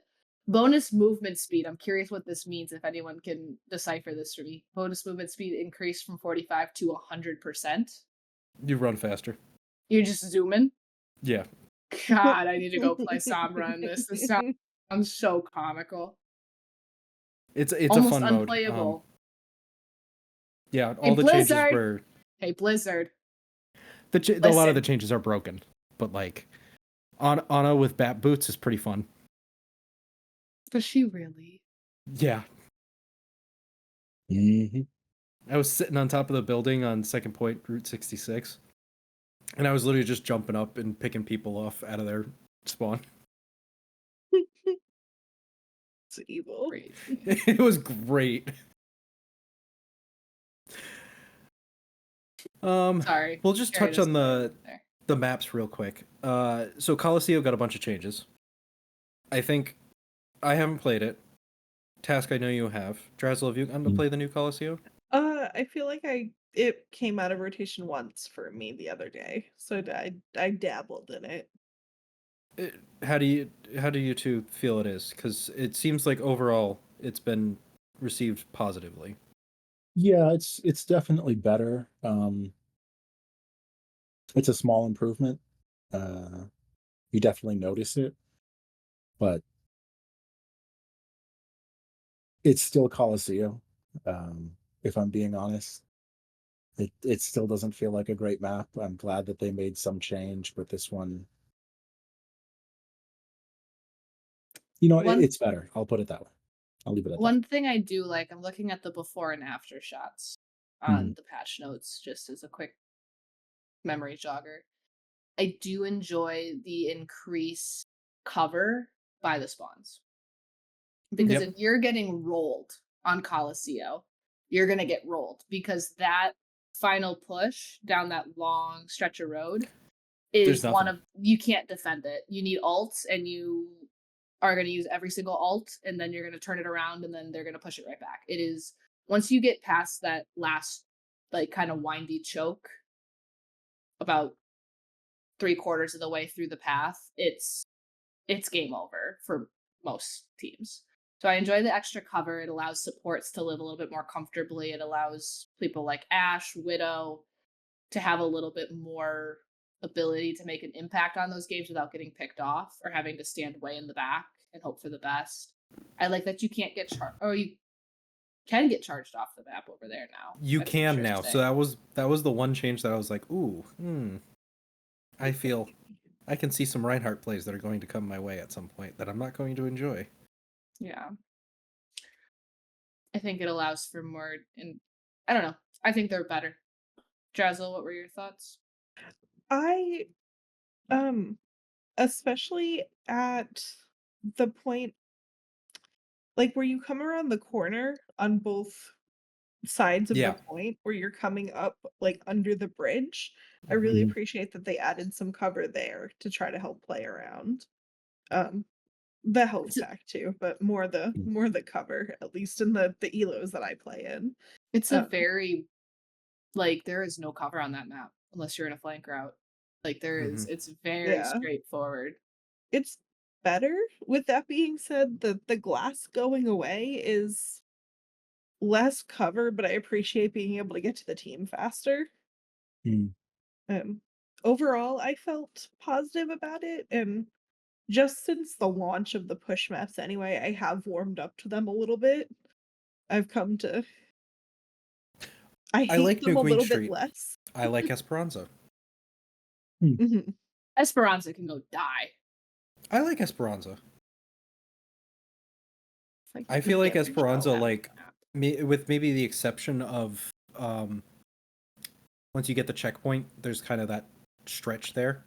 bonus movement speed. I'm curious what this means if anyone can decipher this for me. Bonus movement speed increased from 45 to 100%. You run faster. You're just zooming. Yeah. God, I need to go play Sombra in this. This sounds so comical. It's a Almost fun mode. unplayable. Yeah, Hey, all the changes Blizzard! were Hey, Blizzard. a lot of the Listen. changes are broken, but like Anna with bat boots is pretty fun. Does she really? Yeah. Mhm. I was sitting on top of the building on Second Point, Route 66, and I was literally just jumping up and picking people off out of their spawn. It's evil. Crazy. It was great. Sorry. We'll just Carry touch this on there. the maps real quick. So Coliseum got a bunch of changes. I think I haven't played it. Task, I know you have. Drazil, have you gotten to play the new Coliseum? I feel like it came out of rotation once for me the other day, so I dabbled in it. How do you two feel it is? Because it seems like overall it's been received positively. Yeah, it's definitely better. It's a small improvement. You definitely notice it, but it's still Coliseum. If I'm being honest, it still doesn't feel like a great map. I'm glad that they made some change, but this one, One it's better. I'll put it that way. I'll leave it at that. one thing I do like, I'm looking at the before and after shots on the patch notes, just as a quick memory jogger. I do enjoy the increased cover by the spawns. Because Yep. if you're getting rolled on Coliseum, you're gonna get rolled because that final push down that long stretch of road There's is one nothing. of you can't defend it. You need ults and you are gonna use every single ult and then you're gonna turn it around and then they're gonna push it right back. It is once you get past that last like kind of windy choke about 3/4 of the way through the path, it's game over for most teams. So I enjoy the extra cover. It allows supports to live a little bit more comfortably. It allows people like Ash, Widow to have a little bit more ability to make an impact on those games without getting picked off or having to stand way in the back and hope for the best. I like that you can't get charged, or you can get charged off the map over there now. You That's can now. So interesting. that was the one change that I was like, ooh, I feel I can see some Reinhardt plays that are going to come my way at some point that I'm not going to enjoy. Yeah. I think it allows for more, and I don't know. I think they're better. Drazzle, what were your thoughts? I especially at the point like where you come around the corner on both sides of the Yeah. point where you're coming up like under the bridge. I really Mhm. appreciate that they added some cover there to try to help play around. Um the health It's a, pack too, but more the cover, at least in the elos that I play in. it's a Um very like there is no cover on that map unless you're in a flank route. Like it's very yeah. straightforward. It's better. With that being said, the glass going away is less cover, but I appreciate being able to get to the team faster. Mm. Um, overall, I felt positive about it, and just since the launch of the push maps anyway, I have warmed up to them a little bit. I've come to I I hate like them New a Queen little bit Street. less. I like Esperanza. Mhm. Esperanza can go die. I like Esperanza. It's like I the feel like damage bow Esperanza, half the like map. with maybe the exception of once you get the checkpoint, there's kind of that stretch there.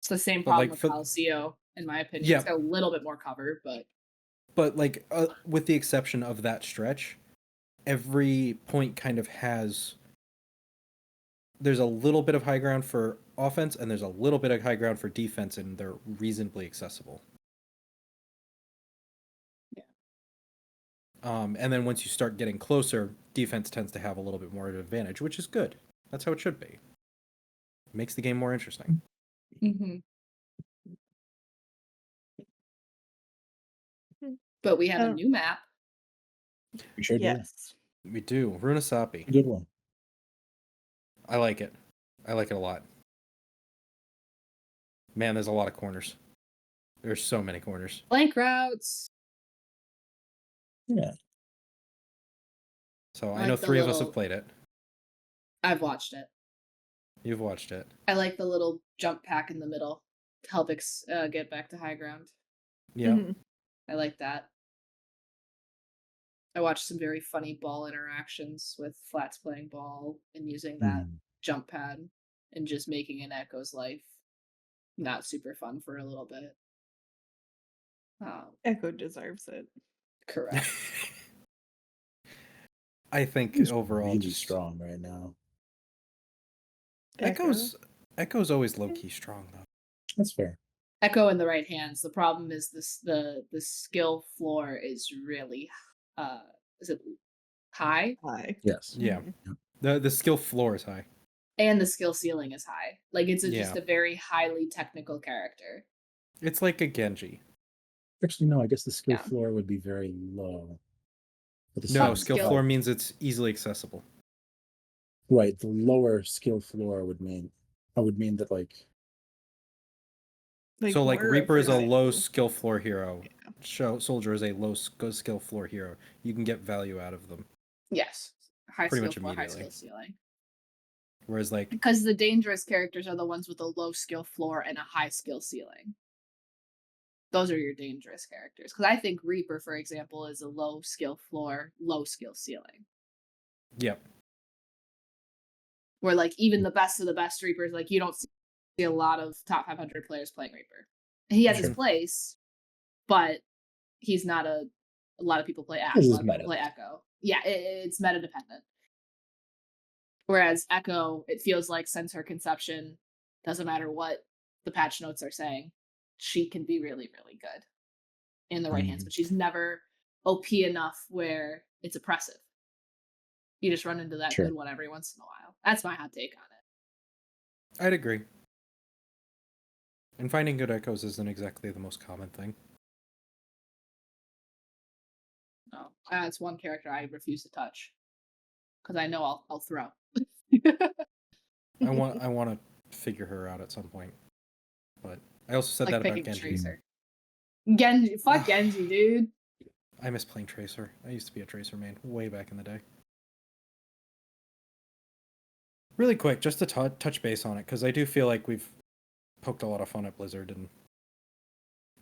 It's the same But problem like with for Coliseum, in my opinion. yeah, It's got a little bit more cover, but but like with the exception of that stretch, every point kind of has there's a little bit of high ground for offense and there's a little bit of high ground for defense, and they're reasonably accessible. yeah. And then once you start getting closer, defense tends to have a little bit more of an advantage, which is good. That's how it should be. It makes the game more interesting. Mm-hmm. But we have a Oh. new map. We sure Yes. We do. Runasapi. do. Good one. I like it. I like it a lot. Man, there's a lot of corners. There's so many corners. Blank routes. Yeah. So I I know like the 3 of us have little- played it. I've watched it. You've watched it. I like the little jump pack in the middle to help get back to high ground. Yeah. Mhm. I like that. I watched some very funny ball interactions with Flats playing ball and using that jump pad and just making an Echo's life not super fun for a little bit. Echo deserves it. Correct. I think He's overall really just strong right now. Echo's always low key strong though. That's fair. Echo in the right hands. The problem is the skill floor is really is it high? High. Yes. Yeah. Mhm. The skill floor is high. And the skill ceiling is high. Like it's just Yeah. a very highly technical character. It's like a Genji. Actually, no. I guess the skill Yeah. floor would be very low. But the No, ceiling- skill skill. floor means it's easily accessible. Right. The lower skill floor would mean that like So like Moira, Reaper for is a low example. skill floor hero. Soldier is a low skill floor hero. You can get value out of them. Yes. High Pretty skill much floor, high immediately. skill ceiling. Whereas like Because the dangerous characters are the ones with a low skill floor and a high skill ceiling. Those are your dangerous characters. Because I think Reaper, for example, is a low skill floor, low skill ceiling. yep. Where like even the best of the best Reapers, like you don't see a lot of top 500 players playing Reaper. He has his Sure. place, but he's not a lot of people play Ash, This a is lot of people meta. play Echo. Yeah, it's meta dependent. Whereas Echo, it feels like since her conception, doesn't matter what the patch notes are saying, she can be really, really good in the right hands, but she's never OP enough where it's oppressive. You just run into that Sure. good one every once in a while. That's my hot take on it. I'd agree. And finding good echoes isn't exactly the most common thing. No, it's one character I refuse to touch because I know I'll throw. I want to figure her out at some point. But I also said like that about picking Genji. Tracer. Genji, fuck Genji, dude. I miss playing Tracer. I used to be a Tracer main way back in the day. Really quick, just to touch base on it, because I do feel like we've poked a lot of fun at Blizzard, and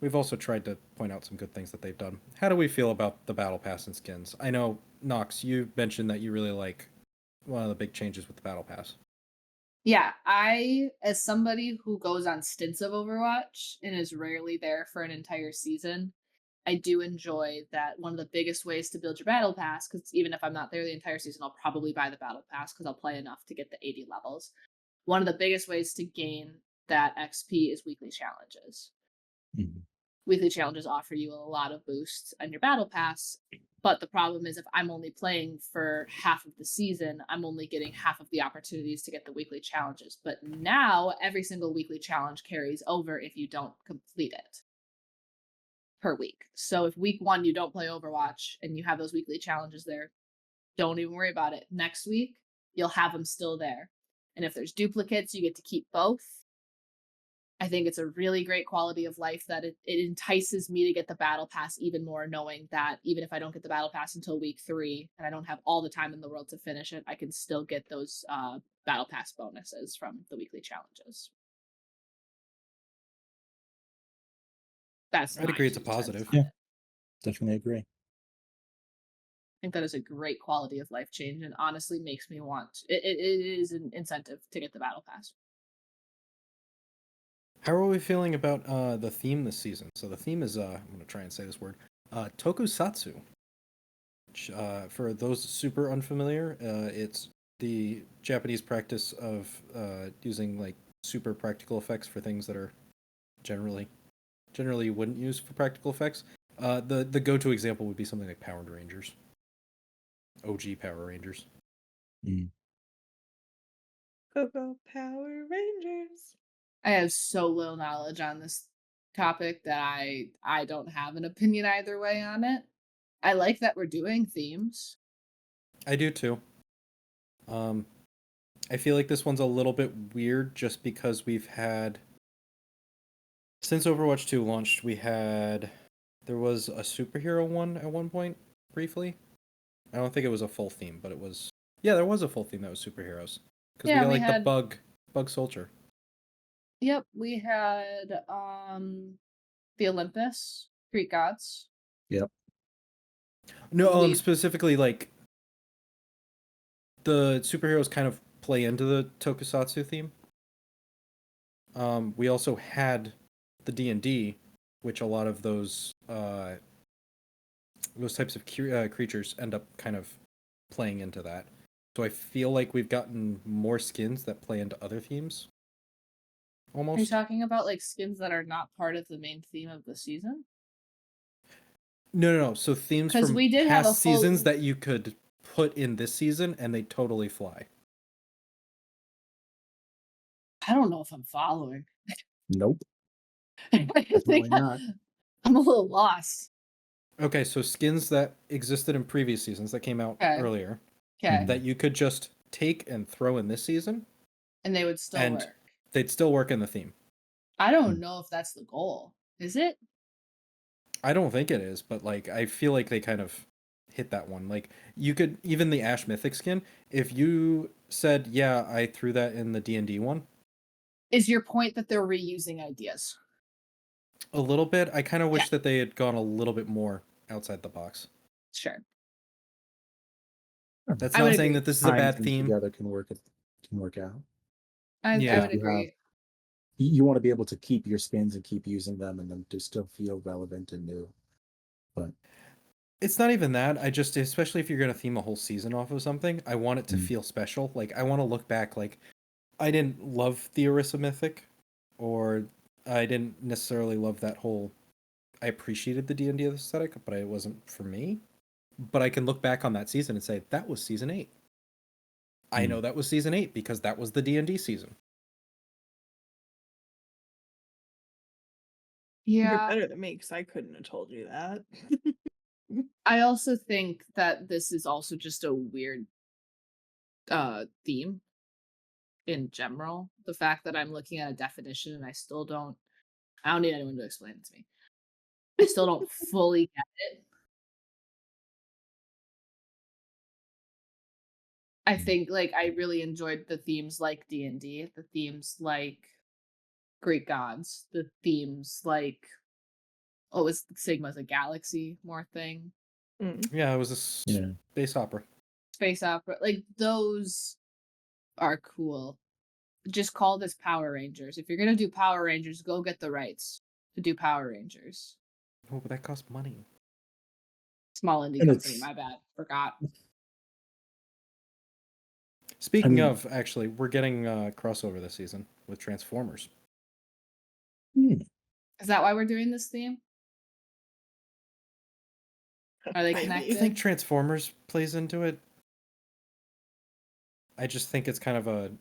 we've also tried to point out some good things that they've done. How do we feel about the Battle Pass and skins? I know, Nox, you mentioned that you really like one of the big changes with the Battle Pass. Yeah, I, as somebody who goes on stints of Overwatch and is rarely there for an entire season, I do enjoy that one of the biggest ways to build your battle pass, because even if I'm not there the entire season, I'll probably buy the battle pass because I'll play enough to get the 80 levels. One of the biggest ways to gain that XP is weekly challenges. Weekly challenges offer you a lot of boosts on your battle pass, but the problem is if I'm only playing for half of the season, I'm only getting half of the opportunities to get the weekly challenges. But now every single weekly challenge carries over if you don't complete it per week. So if week 1 you don't play Overwatch and you have those weekly challenges there, don't even worry about it. Next week, you'll have them still there. And if there's duplicates, you get to keep both. I think it's a really great quality of life that it entices me to get the battle pass even more, knowing that even if I don't get the battle pass until week 3 and I don't have all the time in the world to finish it, I can still get those battle pass bonuses from the weekly challenges. I'd agree it's a positive. Yeah, definitely agree. I think that is a great quality of life change and honestly makes me want it is an incentive to get the battle pass. How are we feeling about the theme this season? So the theme is, I'm going to try and say this word, tokusatsu. Which, for those super unfamiliar, it's the Japanese practice of using like super practical effects for things that are generally you wouldn't use for practical effects. The go-to example would be something like Power Rangers. OG Power Rangers. Go Power Rangers. I have so little knowledge on this topic that I don't have an opinion either way on it. I like that we're doing themes. I do too. I feel like this one's a little bit weird just because we've had since Overwatch 2 launched, there was a superhero one at one point briefly. I don't think it was a full theme, but there was a full theme that was superheroes because we Yeah, got we like the had bug soldier. Yep, we had the Olympus, Greek gods. Yep. No, We specifically like the superheroes kind of play into the tokusatsu theme. We also had the D&D, which a lot of those types of creatures end up kind of playing into that. So I feel like we've gotten more skins that play into other themes. Are you Almost. talking about like skins that are not part of the main theme of the season? No. So themes 'Cause from we did have a past seasons full- that you could put in this season and they totally fly. I don't know if I'm following. Nope. I Definitely think not. I'm a little lost. Okay, so skins that existed in previous seasons that came out Okay. earlier Okay. that you could just take and throw in this season And they would still and work. they'd still work in the theme. I don't know if that's the goal. Is it? I don't think it is, but like I feel like they kind of hit that one. Like you could even the Ash Mythic skin, if you said, "Yeah, I threw that in the D&D one." Is your point that they're reusing ideas? A little bit. I kind of Yeah. wish that they had gone a little bit more outside the box. Sure. That's I not would saying agree. that this is a Tying bad things theme. together can work out. I Yeah. would You have- agree. You want to be able to keep your skins and keep using them and then to still feel relevant and new. But It's not even that. I just, especially if you're going to theme a whole season off of something, I want it to feel special. Like, I want to look back. Like, I didn't love the Orisa Mythic, or I didn't necessarily love that whole. I appreciated the D&D aesthetic, but it wasn't for me. But I can look back on that season and say, that was season 8. I know that was season 8 because that was the D&D season. You're Yeah. better than me because I couldn't have told you that. I also think that this is also just a weird theme in general. The fact that I'm looking at a definition and I don't need anyone to explain it to me. I still don't fully get it. I think like I really enjoyed the themes like D&D, the themes like Greek gods, the themes like was Sigma's a galaxy more thing. Yeah, it was a space opera. Space opera. Like those are cool. Just call this Power Rangers. If you're gonna do Power Rangers, go get the rights to do Power Rangers. Oh, but that costs money. Small indie And company, it's- my bad. Forgot. Speaking of, actually, we're getting crossover this season with Transformers. Is that why we're doing this theme? Are they I connected? think Transformers plays into it. I just think it's kind of a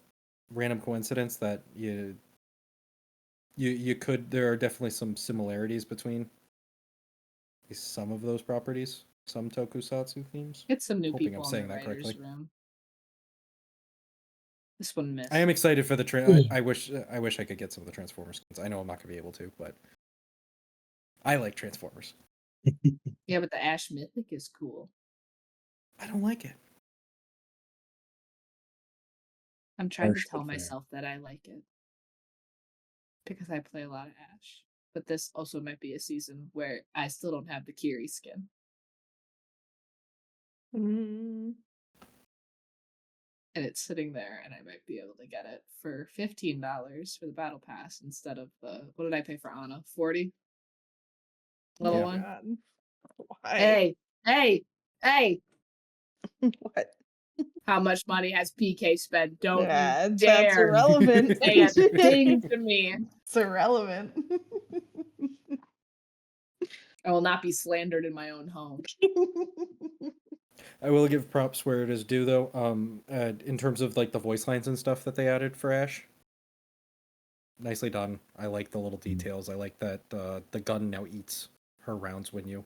random coincidence that you could. There are definitely some similarities between at least some of those properties, some tokusatsu themes. Get some new Hoping people I'm in saying the that writers' correctly. room. This one missed. I am excited for the I wish I could get some of the Transformers skins. I know I'm not gonna be able to, but I like Transformers. Yeah, but the Ash Mythic is cool. I don't like it. I'm trying to Harsh tell but fair. myself that I like it because I play a lot of Ash. But this also might be a season where I still don't have the Kiri skin. Mm. And it's sitting there, and I might be able to get it for $15 for the battle pass instead of the what did I pay for Anna? 40. Level Yeah. one. God. Why? Hey! What? How much money has PK spent? Don't Yeah, you that's dare irrelevant. say a thing to me. It's irrelevant. I will not be slandered in my own home. I will give props where it is due, though. In terms of like the voice lines and stuff that they added for Ash, Nicely done. I like the little details. I like that the gun now eats her rounds when you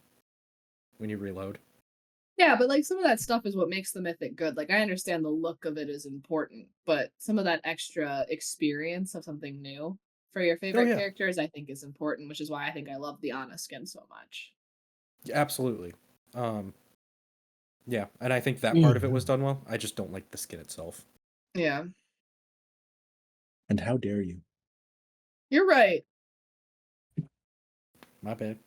reload. Yeah, but like some of that stuff is what makes the mythic good. Like I understand the look of it is important, but some of that extra experience of something new for your favorite yeah. characters, I think is important, which is why I think I love the Ana skin so much. Absolutely. Yeah, and I think that part of it was done well. I just don't like the skin itself. Yeah. And how dare you? You're right. My bad.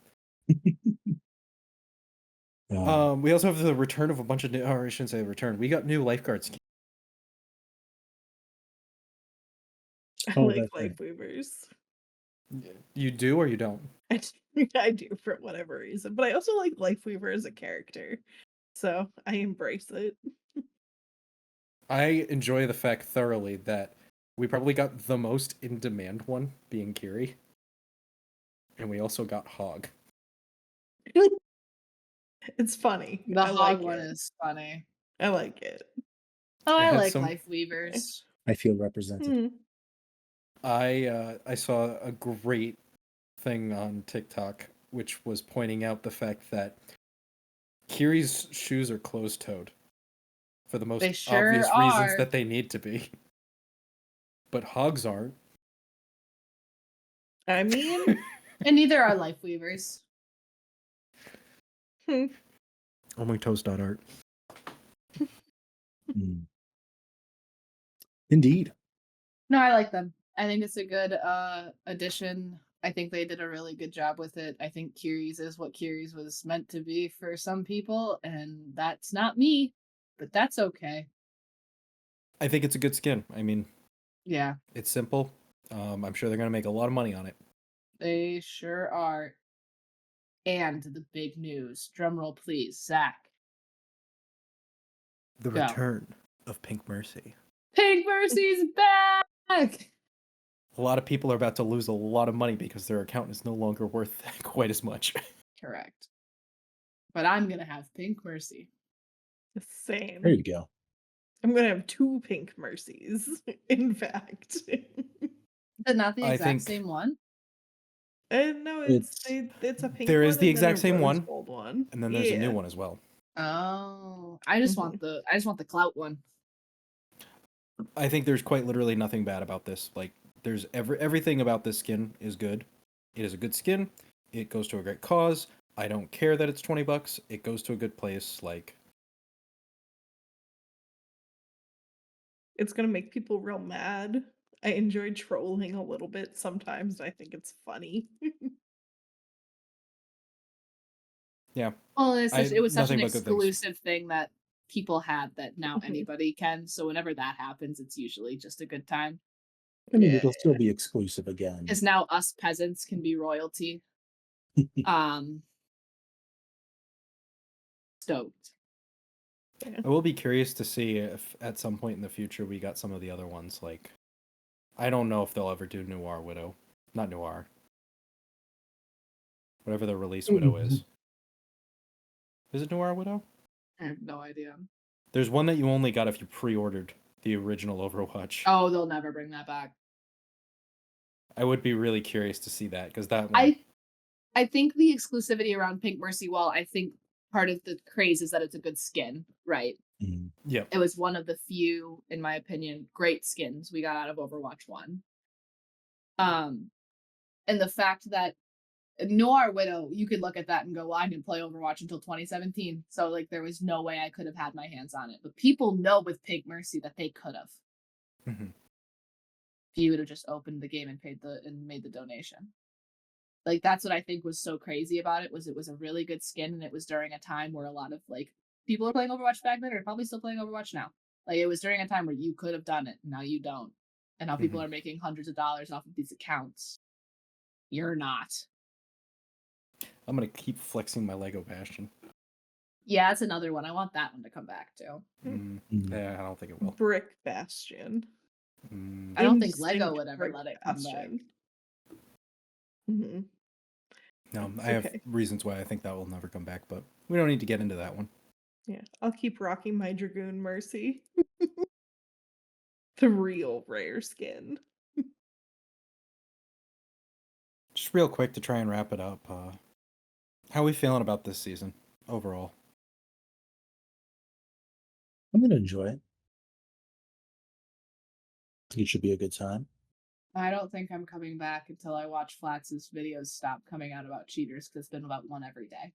Oh, We also have the return of a bunch of new, or I shouldn't say return. We got new lifeguard skins. I Oh, like that's life right. weavers. You do or you don't? I do for whatever reason, but I also like life weaver as a character, so I embrace it. I enjoy the fact thoroughly that we probably got the most in demand one being Kiri, and we also got Hog. It's funny. The I hog like one it. is funny. I like it. Oh, It I had like some- life weavers. I feel represented. Hmm. I saw a great thing on TikTok which was pointing out the fact that Kiri's shoes are closed-toed for the most They sure obvious reasons are. that they need to be. But Hogs aren't. I mean, And neither are life weavers. Only toes.art. Mm. Indeed. No, I like them. I think it's a good addition. I think they did a really good job with it. I think Kiri's is what Kiri's was meant to be for some people, and that's not me, but that's okay. I think it's a good skin. I mean, Yeah, it's simple. I'm sure they're going to make a lot of money on it. they sure are. And the big news. Drumroll, please, Zach. The Go. return of Pink Mercy. Pink Mercy's back! A lot of people are about to lose a lot of money because their account is no longer worth quite as much. Correct. But I'm gonna have Pink Mercy. same. There you go. I'm gonna have 2 pink mercies, in fact. Is it not the I exact think- same one? No, it's a pink There one is the and then exact a same rose one, gold one. And then there's a new Yeah. one as well. Oh, I just want the clout one. I think there's quite literally nothing bad about this. Like, there's everything about this skin is good. It is a good skin. It goes to a great cause. I don't care that it's $20. It goes to a good place. Like, It's gonna make people real mad. I enjoy trolling a little bit sometimes. I think it's funny. yeah, Well, it's I it was such nothing an but good things. exclusive thing that people had that now Mhm. anybody can. So whenever that happens, it's usually just a good time. I mean, Yeah. it'll still be exclusive again. Because now us peasants can be royalty. Stoked. I will be curious to see if at some point in the future we got some of the other ones. Like, I don't know if they'll ever do Noir Widow. Not Noir. Whatever the release Widow is. Is it Noir Widow? I have no idea. There's one that you only got if you pre-ordered the original Overwatch. Oh, they'll never bring that back. I would be really curious to see that because that one. I think the exclusivity around Pink Mercy, while I think part of the craze is that it's a good skin, right? Mm. Yeah. It was one of the few, in my opinion, great skins we got out of Overwatch 1. And the fact that Noir Widow, you could look at that and go, well, I didn't play Overwatch until 2017. So like there was no way I could have had my hands on it. But people know with Pink Mercy that they could have. Mm-hmm. If you would have just opened the game and made the donation. Like that's what I think was so crazy about it was a really good skin, and it was during a time where a lot of like people are playing Overwatch back then, or probably still playing Overwatch now. Like it was during a time where you could have done it, and now you don't. And now people are making hundreds of dollars off of these accounts. You're not. I'm gonna keep flexing my Lego Bastion. Yeah, that's another one. I want that one to come back too. Yeah, I don't think it will. Brick Bastion. I don't think Indistinct Lego would ever Brick let it come back. Bastion. Mhm. No, It's I have okay. reasons why I think that will never come back, but we don't need to get into that one. Yeah, I'll keep rocking my Dragoon Mercy. The real rare skin. Just real quick to try and wrap it up. How are we feeling about this season overall? I'm gonna enjoy it. I think it should be a good time. I don't think I'm coming back until I watch Flats's videos stop coming out about cheaters because it's been about one every day.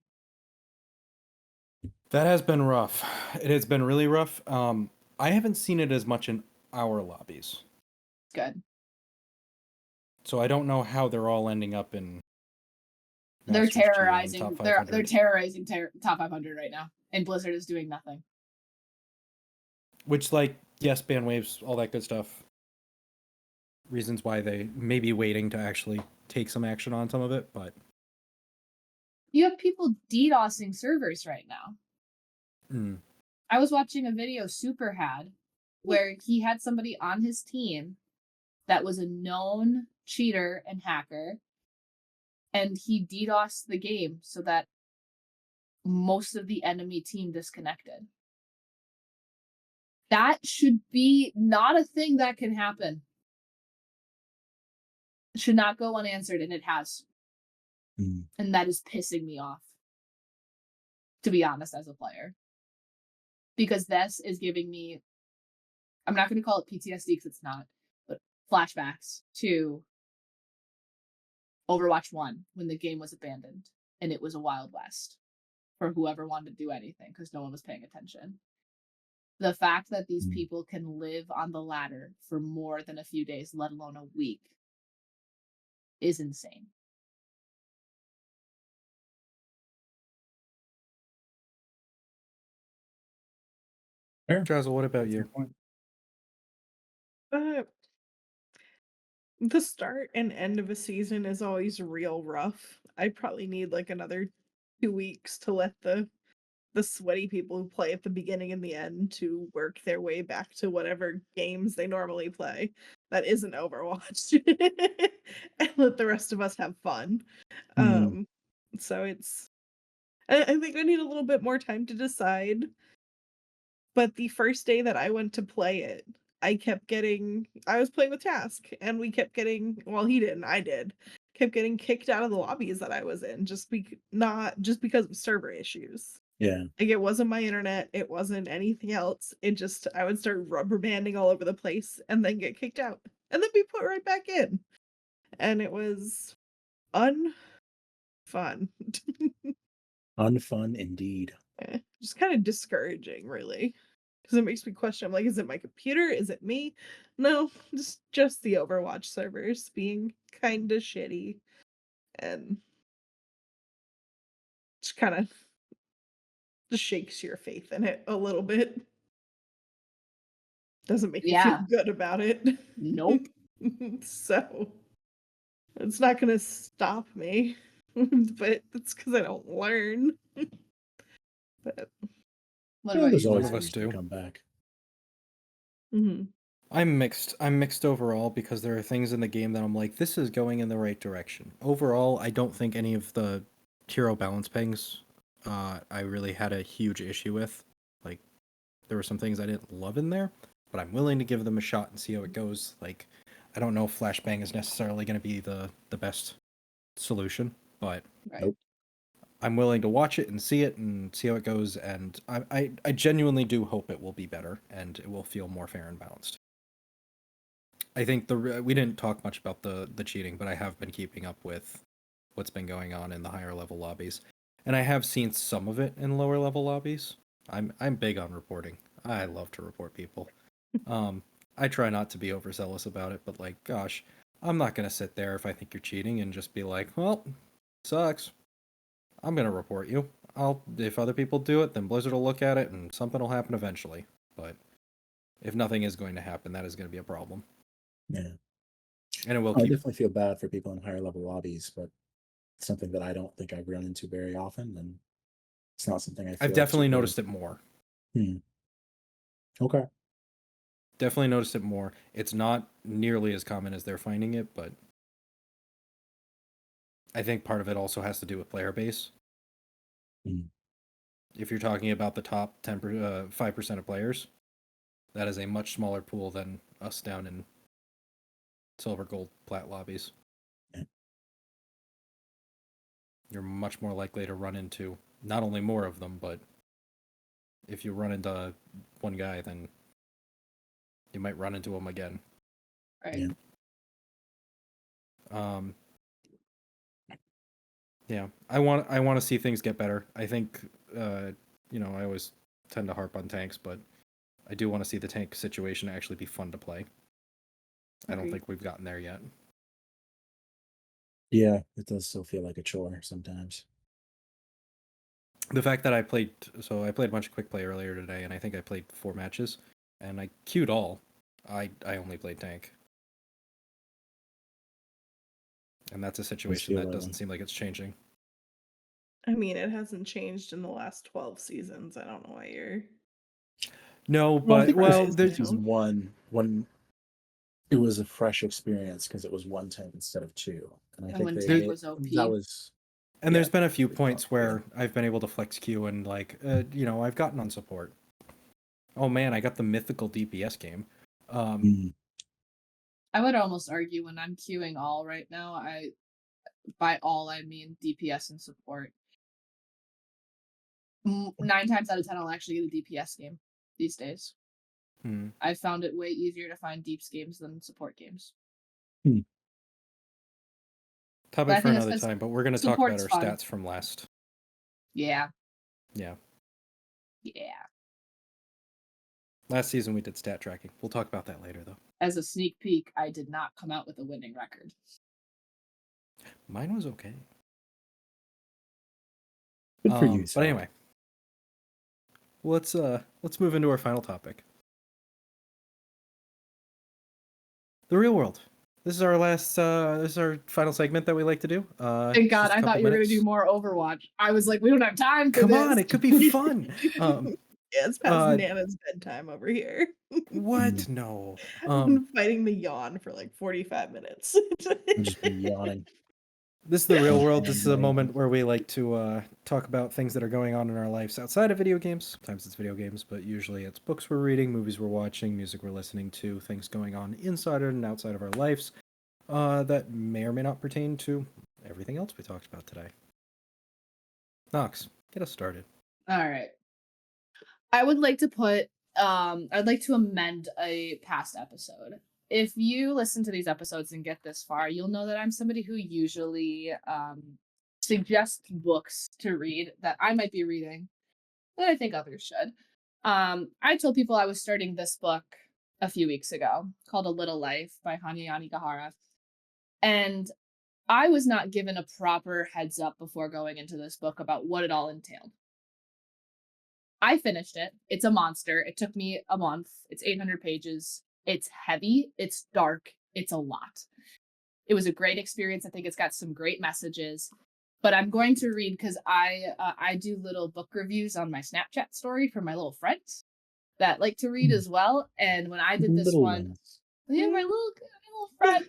That has been rough. It has been really rough. I haven't seen it as much in our lobbies, It's good. so I don't know how they're all ending up in. They're Masters GM terrorizing. top They're 500. terrorizing top 500 right now, and Blizzard is doing nothing. Which, like, yes, ban waves, all that good stuff. Reasons why they may be waiting to actually take some action on some of it, but You have people DDoSing servers right now. I was watching a video Super had where he had somebody on his team that was a known cheater and hacker, and he DDoSed the game so that most of the enemy team disconnected. That should be not a thing that can happen. It should not go unanswered, and it has. And that is pissing me off, to be honest, as a player. Because this is giving me, I'm not going to call it PTSD because it's not, but flashbacks to Overwatch 1 when the game was abandoned and it was a Wild West for whoever wanted to do anything because no one was paying attention. The fact that these people can live on the ladder for more than a few days, let alone a week, is insane. Drazil, what about you? The start and end of a season is always real rough. I probably need like another 2 weeks to let the sweaty people who play at the beginning and the end to work their way back to whatever games they normally play that isn't Overwatch and let the rest of us have fun. So it's I think I need a little bit more time to decide. But the first day that I went to play it, I was playing with Task and we kept getting, well, he didn't, I did, kept getting kicked out of the lobbies that I was in not just because of server issues. Yeah. Like it wasn't my internet, it wasn't anything else. It just I would start rubber banding all over the place and then get kicked out and then be put right back in. And it was unfun. Unfun indeed. Just kind of discouraging, really. Because it makes me question, I'm like, is it my computer? Is it me? No, just the Overwatch servers being kind of shitty. And just kind of just shakes your faith in it a little bit. Doesn't make you feel good about it. Nope. So it's not gonna stop me. But it's because I don't learn. But What about There's you, always None of Vlad? us reason do. to come back. I'm mixed. I'm mixed overall because there are things in the game that I'm like, this is going in the right direction. Overall, I don't think any of the hero balance pings I really had a huge issue with. Like, there were some things I didn't love in there, but I'm willing to give them a shot and see how it goes. Like, I don't know if flashbang is necessarily going to be the best solution, but Right. Nope. I'm willing to watch it and see how it goes, and I genuinely do hope it will be better and it will feel more fair and balanced. I think we didn't talk much about the cheating, but I have been keeping up with what's been going on in the higher level lobbies, and I have seen some of it in lower level lobbies. I'm big on reporting. I love to report people. I try not to be overzealous about it, but like, gosh, I'm not gonna sit there if I think you're cheating and just be like, well, sucks. I'm gonna report you. If other people do it, then Blizzard will look at it and something will happen eventually. But if nothing is going to happen, that is going to be a problem. Yeah. And it will I keep. definitely feel bad for people in higher level lobbies, but it's something that I don't think I've run into very often, and it's not something I feel I've definitely noticed it more. Okay. Definitely noticed it more. It's not nearly as common as they're finding it, but I think part of it also has to do with player base. If you're talking about the top 5% of players, that is a much smaller pool than us down in silver, gold, plat lobbies. you're much more likely to run into not only more of them, but if you run into one guy, then you might run into him again. Right. Yeah. Yeah, I want to see things get better. I think I always tend to harp on tanks, but I do want to see the tank situation actually be fun to play. I don't Agreed. think we've gotten there yet. Yeah, it does still feel like a chore sometimes. The fact that I played a bunch of quick play earlier today, and I think I played 4 matches, and I queued all. I only played tank, and that's a situation feel that that doesn't way. seem like it's changing. I mean, it hasn't changed in the last 12 seasons. I don't know why you're. No, Well, I but think there's season 1 when it was a fresh experience because it was 1 tank instead of 2, and I And think when they tank was OP. that was. and Yeah, there's been a few they points talked through. where I've been able to flex queue and I've gotten on support. Oh man, I got the mythical DPS game. I would almost argue when I'm queuing all right now, by all I mean DPS and support. 9 times out of 10, I'll actually get a DPS game these days. I found it way easier to find deeps games than support games. Topic for another time, but we're going to talk about our stats from last. Yeah. Yeah. Yeah. Last season we did stat tracking. We'll talk about that later, though. As a sneak peek, I did not come out with a winning record. Mine was okay. Good for you, but anyway, let's move into our final topic. The real world. This is our last. This is our final segment that we like to do. Thank God, I thought you were going to do more Overwatch. I was like, we don't have time for Come this. on, it could be fun. Yeah, it's past Nana's bedtime over here. What? No. I'm fighting the yawn for like 45 minutes. I'll just be yawning. This is the real world. This is a moment where we like to talk about things that are going on in our lives outside of video games. Sometimes it's video games, but usually it's books we're reading, movies we're watching, music we're listening to, things going on inside and outside of our lives that may or may not pertain to everything else we talked about today. Knox, get us started. All right. I would like to I'd like to amend a past episode. If you listen to these episodes and get this far, you'll know that I'm somebody who usually suggests books to read that I might be reading that I think others should. I told people I was starting this book a few weeks ago called A Little Life by Hanya Yanagihara. And I was not given a proper heads up before going into this book about what it all entailed. I finished it. It's a monster. It took me a month. It's 800 pages. It's heavy. It's dark. It's a lot. It was a great experience. I think it's got some great messages. But I'm going to read because I do little book reviews on my Snapchat story for my little friends that like to read as well. And when I did this little one, ones. yeah, my little friends.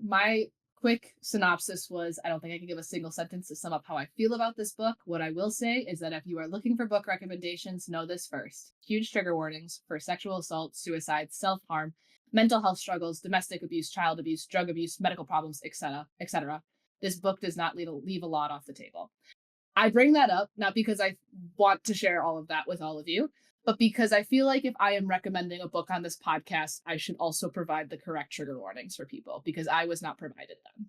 My quick synopsis was, I don't think I can give a single sentence to sum up how I feel about this book. What I will say is that if you are looking for book recommendations, know this first. Huge trigger warnings for sexual assault, suicide, self-harm, mental health struggles, domestic abuse, child abuse, drug abuse, medical problems, etc., etc. This book does not leave a lot off the table. I bring that up not because I want to share all of that with all of you, but because I feel like if I am recommending a book on this podcast, I should also provide the correct trigger warnings for people because I was not provided them.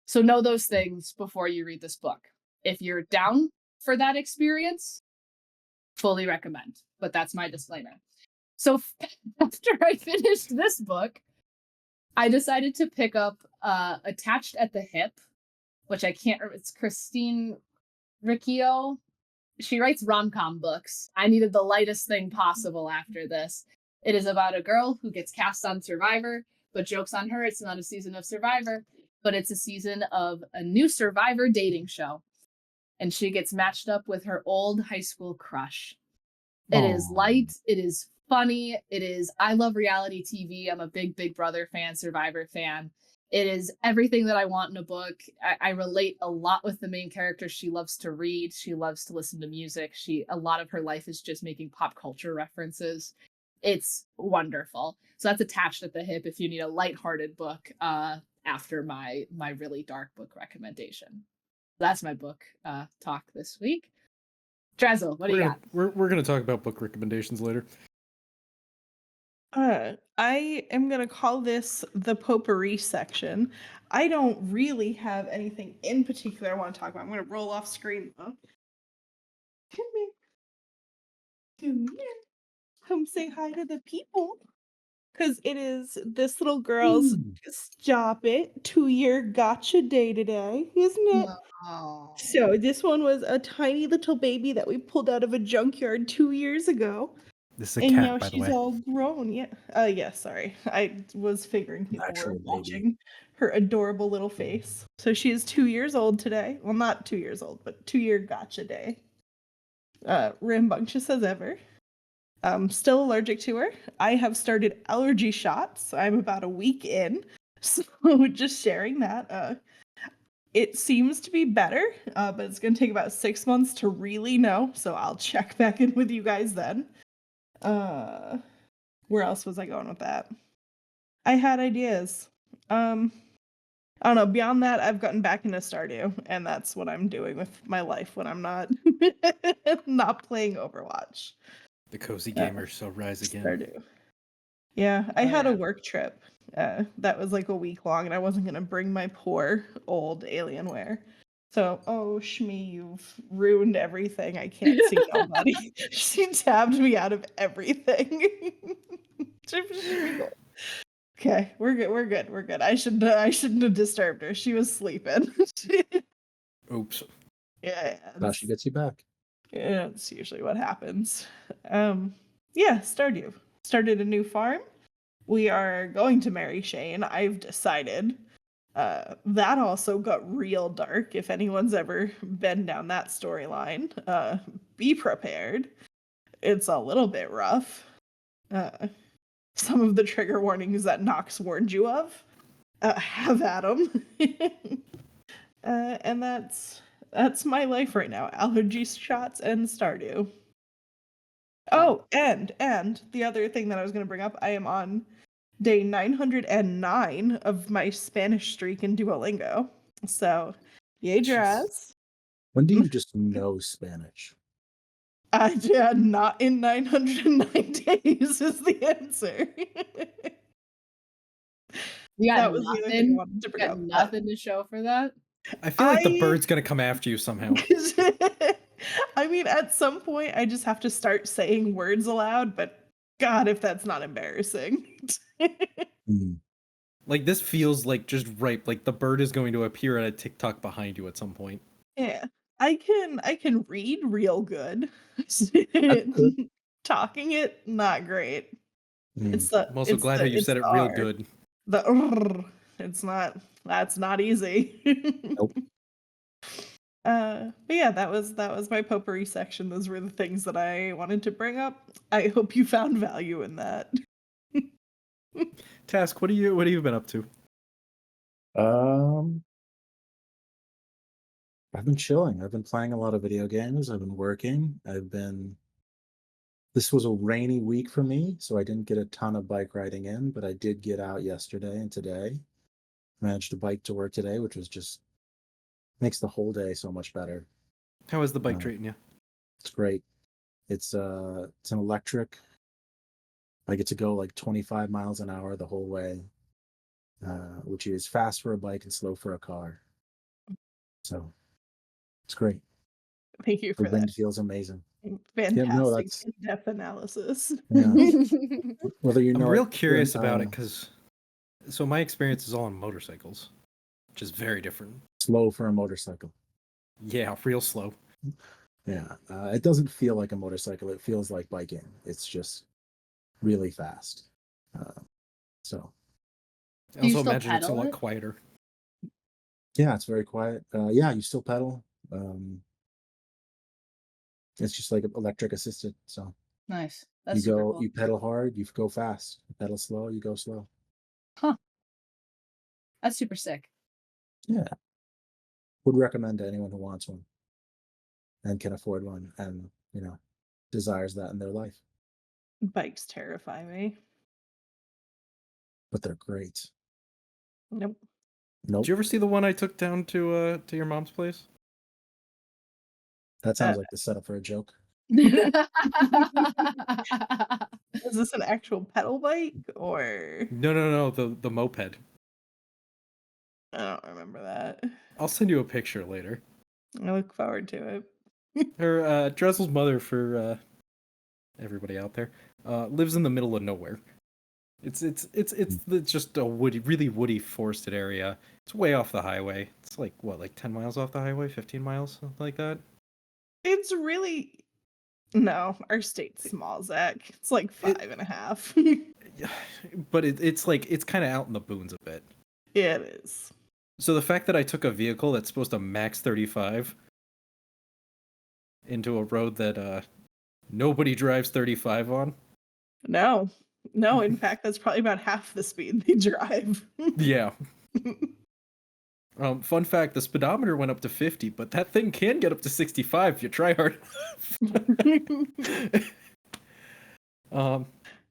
So know those things before you read this book. If you're down for that experience, fully recommend, but that's my disclaimer. So after I finished this book, I decided to pick up Attached at the Hip, which I can't remember. It's Christine Riccio. She writes rom-com books. I needed the lightest thing possible after this. It is about a girl who gets cast on Survivor, but joke's on her, it's not a season of Survivor, but it's a season of a new Survivor dating show. And she gets matched up with her old high school crush. It is light, it is funny, I love reality TV. I'm a big Big Brother fan, Survivor fan. It is everything that I want in a book. I relate a lot with the main character. She loves to read. She loves to listen to music. A lot of her life is just making pop culture references. It's wonderful. So that's Attached at the Hip if you need a lighthearted book. after my really dark book recommendation. That's my book talk this week. Drazil, what do you got? We're gonna talk about book recommendations later. I am gonna call this the potpourri section. I don't really have anything in particular I want to talk about. I'm gonna roll off screen though. Come here. Come here. Come say hi to the people. Because it is this little girl's stop it 2-year gotcha day today, isn't it? Oh. So this one was a tiny little baby that we pulled out of a junkyard 2 years ago. This is a And cat, now by the she's way. all grown. Yeah. Yeah, sorry. I was figuring people Actual were baby. watching her adorable little face. So she is 2 years old today. Well, not 2 years old, but 2-year gotcha day. Rambunctious as ever. Still allergic to her. I have started allergy shots. I'm about a week in. So just sharing that. It seems to be better, but it's going to take about 6 months to really know. So I'll check back in with you guys then. Where else was I going with that? I had ideas. I don't know. Beyond that, I've gotten back into Stardew, and that's what I'm doing with my life when I'm not not playing Overwatch. The cozy gamer shall rise again. Stardew. Yeah, I Oh, had a yeah. work trip that was like a week long, and I wasn't gonna bring my poor old Alienware. So, oh Shmi, you've ruined everything. I can't see nobody. She tabbed me out of everything. Okay, we're good. We're good. We're good. I shouldn't have disturbed her. She was sleeping. Oops. Yeah, Now she gets you back. yeah, that's usually what happens. Yeah, Stardew started a new farm. We are going to marry Shane. I've decided. That also got real dark. If anyone's ever been down that storyline, be prepared. It's a little bit rough. Some of the trigger warnings that Nox warned you of, have at 'em. And that's my life right now. Allergy shots and Stardew. Oh, and the other thing that I was going to bring up, I am on day 909 of my Spanish streak in Duolingo. So, yay, Draz. When do you just know Spanish? Yeah, not in 909 days is the answer. You got That was the other thing I nothing. wanted to You bring got up. nothing to show for that. I feel like the bird's gonna come after you somehow. I mean, at some point, I just have to start saying words aloud, but God, if that's not embarrassing. Hmm. Like this feels like just right. Like the bird is going to appear at a TikTok behind you at some point. Yeah, I can read real good. good. Talking it, not great. Hmm. I'm also glad how you said it real good. It's not, that's not easy. Nope. But yeah, that was my potpourri section. Those were the things that I wanted to bring up. I hope you found value in that. Task, what have you been up to? I've been chilling. I've been playing a lot of video games. I've been working. This was a rainy week for me, so I didn't get a ton of bike riding in, but I did get out yesterday and today. Managed to bike to work today, which was just makes the whole day so much better. How is the bike Uh, treating you? It's great. It's an electric. I get to go like 25 miles an hour the whole way, which is fast for a bike and slow for a car. So it's great. Thank you The for that wind feels amazing. Yeah, no, fantastic that's in-depth analysis. yeah. Whether you I'm know real it, curious about it because so my experience is all on motorcycles, which is very different. slow for a motorcycle. Yeah, real slow. Yeah, it doesn't feel like a motorcycle. It feels like biking. It's just really fast. So I Do you also still imagine it's a pedal lot it? quieter. yeah, it's very quiet. Yeah, you still pedal. It's just like electric assisted. So Nice. That's super cool. you pedal hard, you go fast. You pedal slow, you go slow. Huh. That's super sick. Yeah, would recommend to anyone who wants one and can afford one, and desires that in their life. Bikes terrify me. But they're great. Nope. Nope. Did you ever see the one I took down to your mom's place? That sounds like the setup for a joke. Is this an actual pedal bike or? No, the moped. I don't remember that. I'll send you a picture later. I look forward to it. Her Drazil's mother, for everybody out there, lives in the middle of nowhere. It's just a really woody forested area. It's way off the highway. It's like 10 miles off the highway, 15 miles, something like that. It's really no, our state's small, Zach. It's like 5.5. But it's kind of out in the boons a bit. Yeah, it is. So the fact that I took a vehicle that's supposed to max 35 into a road that nobody drives 35 on. No, in fact, that's probably about half the speed they drive. Yeah. Fun fact, the speedometer went up to 50, but that thing can get up to 65 if you try hard enough.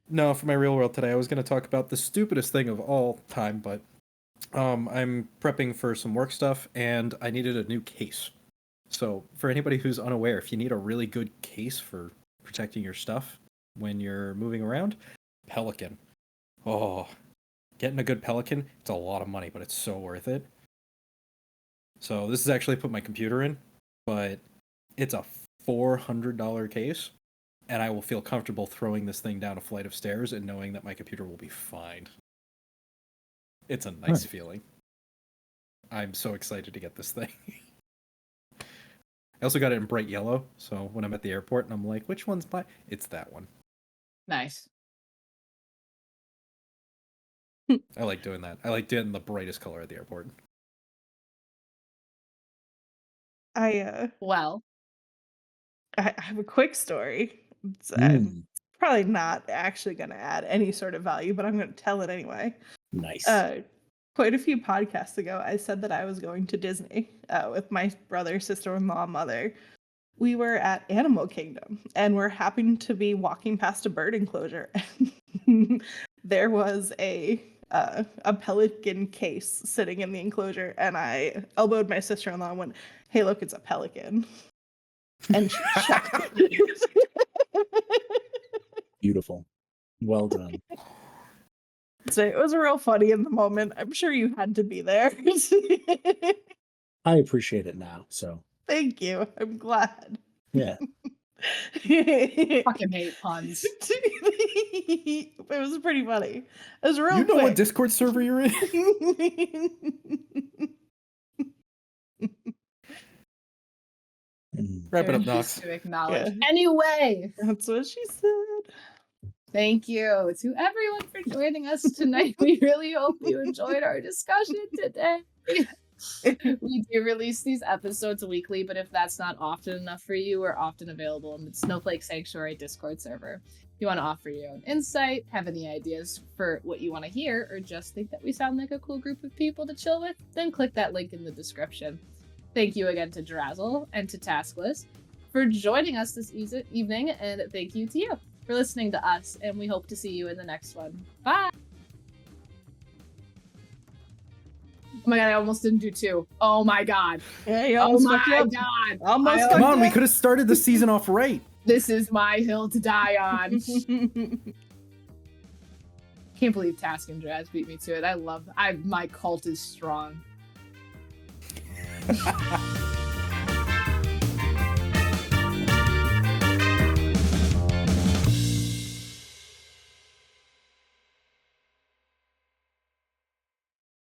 No, for my real world today, I was going to talk about the stupidest thing of all time, but I'm prepping for some work stuff, and I needed a new case. So for anybody who's unaware, if you need a really good case for protecting your stuff when you're moving around, Pelican. Oh, getting a good Pelican, it's a lot of money, but it's so worth it. So this is actually put my computer in, but it's a $400 case, and I will feel comfortable throwing this thing down a flight of stairs and knowing that my computer will be fine. It's a nice feeling. I'm so excited to get this thing. I also got it in bright yellow, so when I'm at the airport and I'm like, which one's my... It's that one. Nice. I like doing that. I like doing the brightest color at the airport. Well, I have a quick story. It's probably not actually going to add any sort of value, but I'm going to tell it anyway. Nice. Quite a few podcasts ago, I said that I was going to Disney with my brother, sister-in-law, mother. We were at Animal Kingdom, and we're happening to be walking past a bird enclosure. There was a pelican case sitting in the enclosure, and I elbowed my sister-in-law and went, "Hey, look, it's a pelican." And she checked. Beautiful. Well done. So it was real funny in the moment. I'm sure you had to be there. I appreciate it now, so. Thank you. I'm glad. Yeah. fucking hate puns. It was pretty funny. It was real You know quick. what Discord server you're in? Wrap it up, Knox. To acknowledge. Yeah. Anyway, That's what she said. thank you to everyone for joining us tonight. We really hope you enjoyed our discussion today. We do release these episodes weekly, but if that's not often enough for you, we're often available in the Snowflake Sanctuary Discord server. If you want to offer your own insight, have any ideas for what you want to hear, or just think that we sound like a cool group of people to chill with, then click that link in the description. Thank you again to Drazil and to Taskless for joining us this evening, and thank you to you for listening to us, and we hope to see you in the next one. Bye! Oh my god, I almost didn't do 2. Oh my god. Yeah, you Oh almost my fucked you up. god. Almost I fucked Come on, you we up. could have started the season off right. This is my hill to die on. Can't believe Task and Draz beat me to it. My cult is strong.